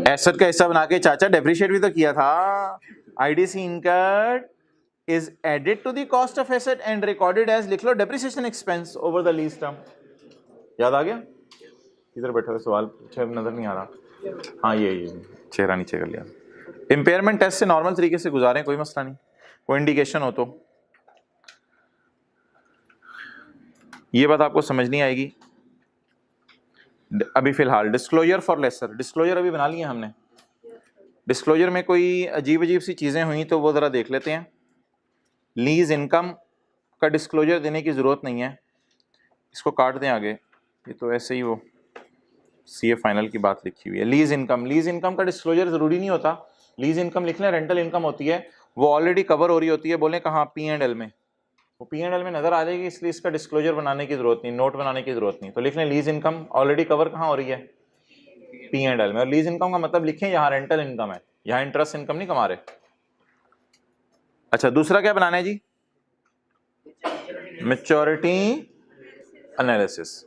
Speaker 1: एसेट का हिस्सा बना के चाचा डेप्रिशिएट भी तो किया था। IDC incurred is added to the cost of asset and recorded as, लिख लो, depreciation expense over the lease term। याद आ गया? किधर बैठे हुए सवाल पूछे नजर नहीं आ रहा। हाँ ये चेहरा नीचे कर लिया। इम्पेयरमेंट टेस्ट से नॉर्मल तरीके से गुजारें, कोई मसला नहीं, कोई इंडिकेशन हो तो। ये बात आपको समझ नहीं आएगी अभी फिलहाल। डिस्क्लोजर फॉर लेसर, डिस्क्लोजर अभी बना लिया हमने। डिस्क्लोजर में कोई अजीब अजीब सी चीज़ें हुई तो वो ज़रा देख लेते हैं। लीज इनकम का डिस्क्लोजर देने की ज़रूरत नहीं है, इसको काट दें आगे, ये तो ऐसे ही वो सीए फाइनल की बात लिखी हुई है। लीज इनकम का डिस्क्लोजर ज़रूरी नहीं होता। लीज इनकम लिख लें, रेंटल इनकम होती है, वो ऑलरेडी कवर हो रही होती है। बोलें कहाँ, P&L में, वो P&L में नज़र आ जाएगी, इसलिए इसका डिस्क्लोजर बनाने की ज़रूरत नहीं, नोट बनाने की ज़रूरत नहीं। तो लिख लें लीज इनकम ऑलरेडी कवर कहाँ हो रही है, P&L में। और लीज इनकम का मतलब लिखें यहाँ रेंटल इनकम है, यहाँ इंटरेस्ट इनकम नहीं कमा रहे। अच्छा, दूसरा क्या बनाना है जी, मैच्योरिटी एनालिसिस।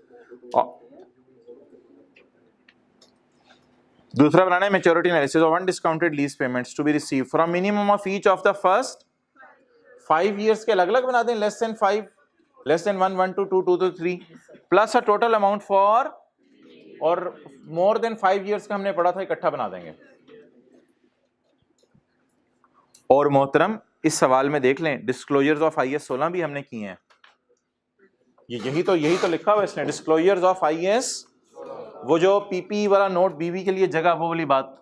Speaker 1: दूसरा बनाना है maturity analysis of undiscounted lease payments to be receive from minimum of each of the first 5 years के अलग अलग बना दें, less than 5, less than 1, 1 to 2, 2 to 3, plus a total amount for, और मोर देन 5 years का हमने पढ़ा था, इकट्ठा बना देंगे। और मोहतरम इस सवाल में देख लें, डिस्क्लोजर्स ऑफ IAS 16 भी हमने किए हैं। यही तो लिखा हुआ है इसने, डिस्क्लोजर्स ऑफ IAS, वो जो PP वाला नोट BB के लिए जगह, वो वाली बात।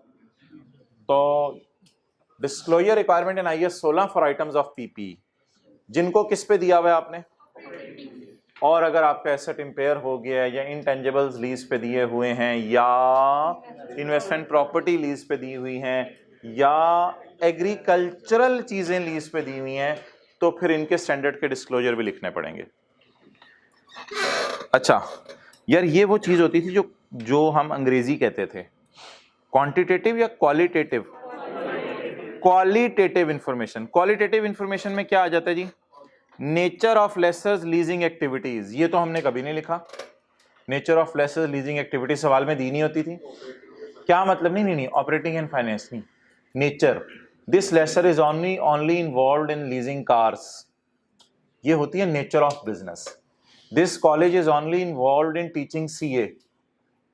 Speaker 1: तो disclosure requirement in IAS 16 for items of PP, जिनको किस पे दिया हुआ है आपने, और अगर आपका एसेट इंपेयर हो गया है, या इंटेंजिबल्स लीज पे दिए हुए हैं, या इन्वेस्टमेंट प्रॉपर्टी लीज पे दी हुई हैं, या एग्रीकल्चरल चीजें लीज पे दी हुई हैं, तो फिर इनके स्टैंडर्ड के डिस्क्लोजर भी लिखने पड़ेंगे। अच्छा यार, ये वो चीज होती थी जो हम अंग्रेजी कहते थे, क्वांटिटेटिव या qualitative. Qualitative information, qualitative information में क्या आ जाता है जी, nature of lessor's leasing activities. ये तो हमने कभी नहीं लिखा, nature of lessor's leasing activities सवाल में दी नहीं होती थी। क्या मतलब, नहीं, ऑपरेटिंग एंड फाइनेंस नहीं, nature. This lessor is only involved in leasing cars, ये होती है nature of business. This college is only involved in teaching CA,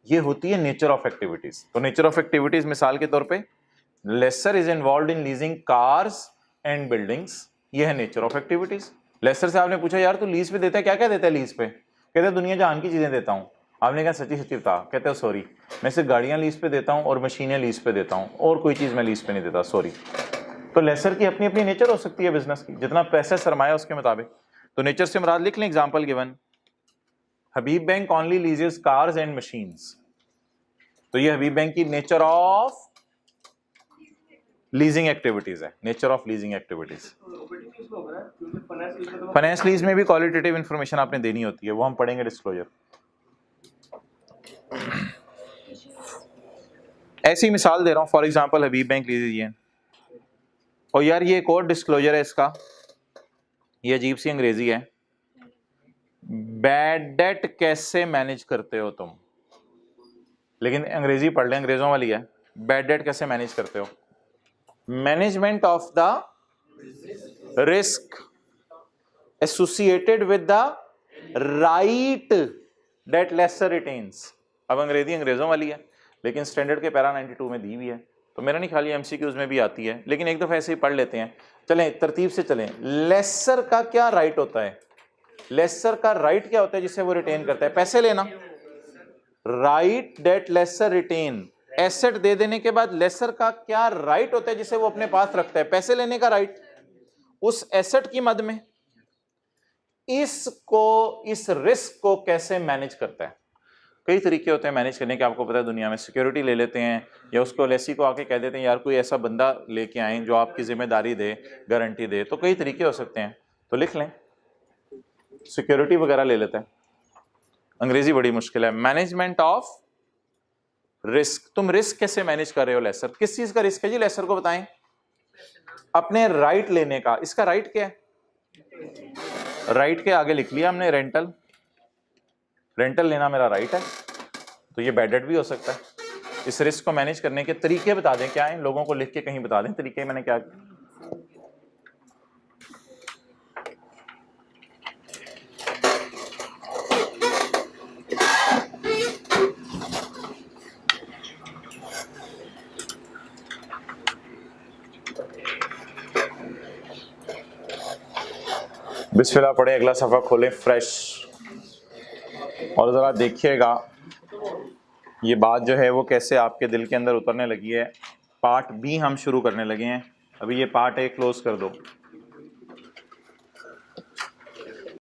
Speaker 1: ये होती है नेचर ऑफ एक्टिविटीज। तो नेचर ऑफ एक्टिविटीज मिसाल के तौर पे, lessor is involved in leasing cars and buildings, ये है नेचर ऑफ एक्टिविटीज। लेसर से आपने पूछा यार तू लीज पे देता है, क्या क्या देता है लीज पे, कहते हैं दुनिया जहान की चीजें देता हूँ। आपने कहा सच्ची सच्ची बता, कहते हो सॉरी मैं सिर्फ गाड़ियां लीज पे देता हूँ और मशीनें लीज पे देता हूँ, और कोई चीज मैं लीज पे नहीं देता, सॉरी। तो लेसर की अपनी अपनी नेचर हो सकती है बिजनेस की, जितना पैसा सरमाया उसके मुताबिक। तो नेचर से मुराद लिख लें, example given, Habib Bank only leases cars and machines, तो ये हबीब बैंक की नेचर ऑफ लीजिंग एक्टिविटीज है, nature of leasing activities. Finance lease में भी क्वालिटेटिव इंफॉर्मेशन आपने देनी होती है, वो हम पढ़ेंगे डिस्क्लोजर। ऐसी मिसाल दे रहा हूं, फॉर एग्जांपल हबीब बैंक लीजिए, और यार ये एक और डिस्क्लोजर है इसका, ये अजीब सी अंग्रेजी है, बैड डेट कैसे मैनेज करते हो तुम, लेकिन अंग्रेजी पढ़ लें, अंग्रेजों वाली है। बैड डेट कैसे मैनेज करते हो, management of the risk associated with the right date lessor retains. अब अंग्रेजी अंग्रेजों वाली है, लेकिन स्टैंडर्ड के पैरा 92 में दी हुई है, तो मेरा नहीं ख्याल ये MCQs में भी आती है, लेकिन एक दफा ऐसे ही पढ़ लेते हैं। चलें तरतीब से चलें। लेसर का क्या राइट होता है, लेसर का राइट क्या होता है जिसे वो रिटेन करता है, पैसे लेना, right date lessor retain. Asset दे देने के बाद लेसर का क्या राइट होता है जिसे वो अपने पास रखता है, पैसे लेने का राइट। उस एसेट की मद में इस रिस्क को कैसे मैनेज करता है। कई तरीके होते हैं मैनेज करने के, आपको पता है दुनिया में। सिक्योरिटी ले लेते हैं, या उसको लेसी को आके कह देते हैं यार कोई ऐसा बंदा लेके आए जो आपकी जिम्मेदारी दे, गारंटी दे, तो कई तरीके हो सकते हैं। तो लिख लें, सिक्योरिटी वगैरह ले लेते हैं। अंग्रेजी बड़ी मुश्किल है। मैनेजमेंट ऑफ रिस्क, तुम रिस्क कैसे मैनेज कर रहे हो लेसर, किस चीज का रिस्क है जी, लेसर को बताएं, अपने राइट लेने का। इसका राइट क्या है, राइट के आगे लिख लिया हमने रेंटल, रेंटल लेना मेरा राइट है, तो ये बैड डेट भी हो सकता है। इस रिस्क को मैनेज करने के तरीके बता दें क्या है, लोगों को लिख के कहीं बता दें तरीके मैंने क्या। बिस्मिल्लाह पढ़े, अगला सफ़ा खोलें फ्रेश, और ज़रा देखिएगा ये बात जो है वो कैसे आपके दिल के अंदर उतरने लगी है। पार्ट बी हम शुरू करने लगे हैं, अभी ये पार्ट ए क्लोज कर दो।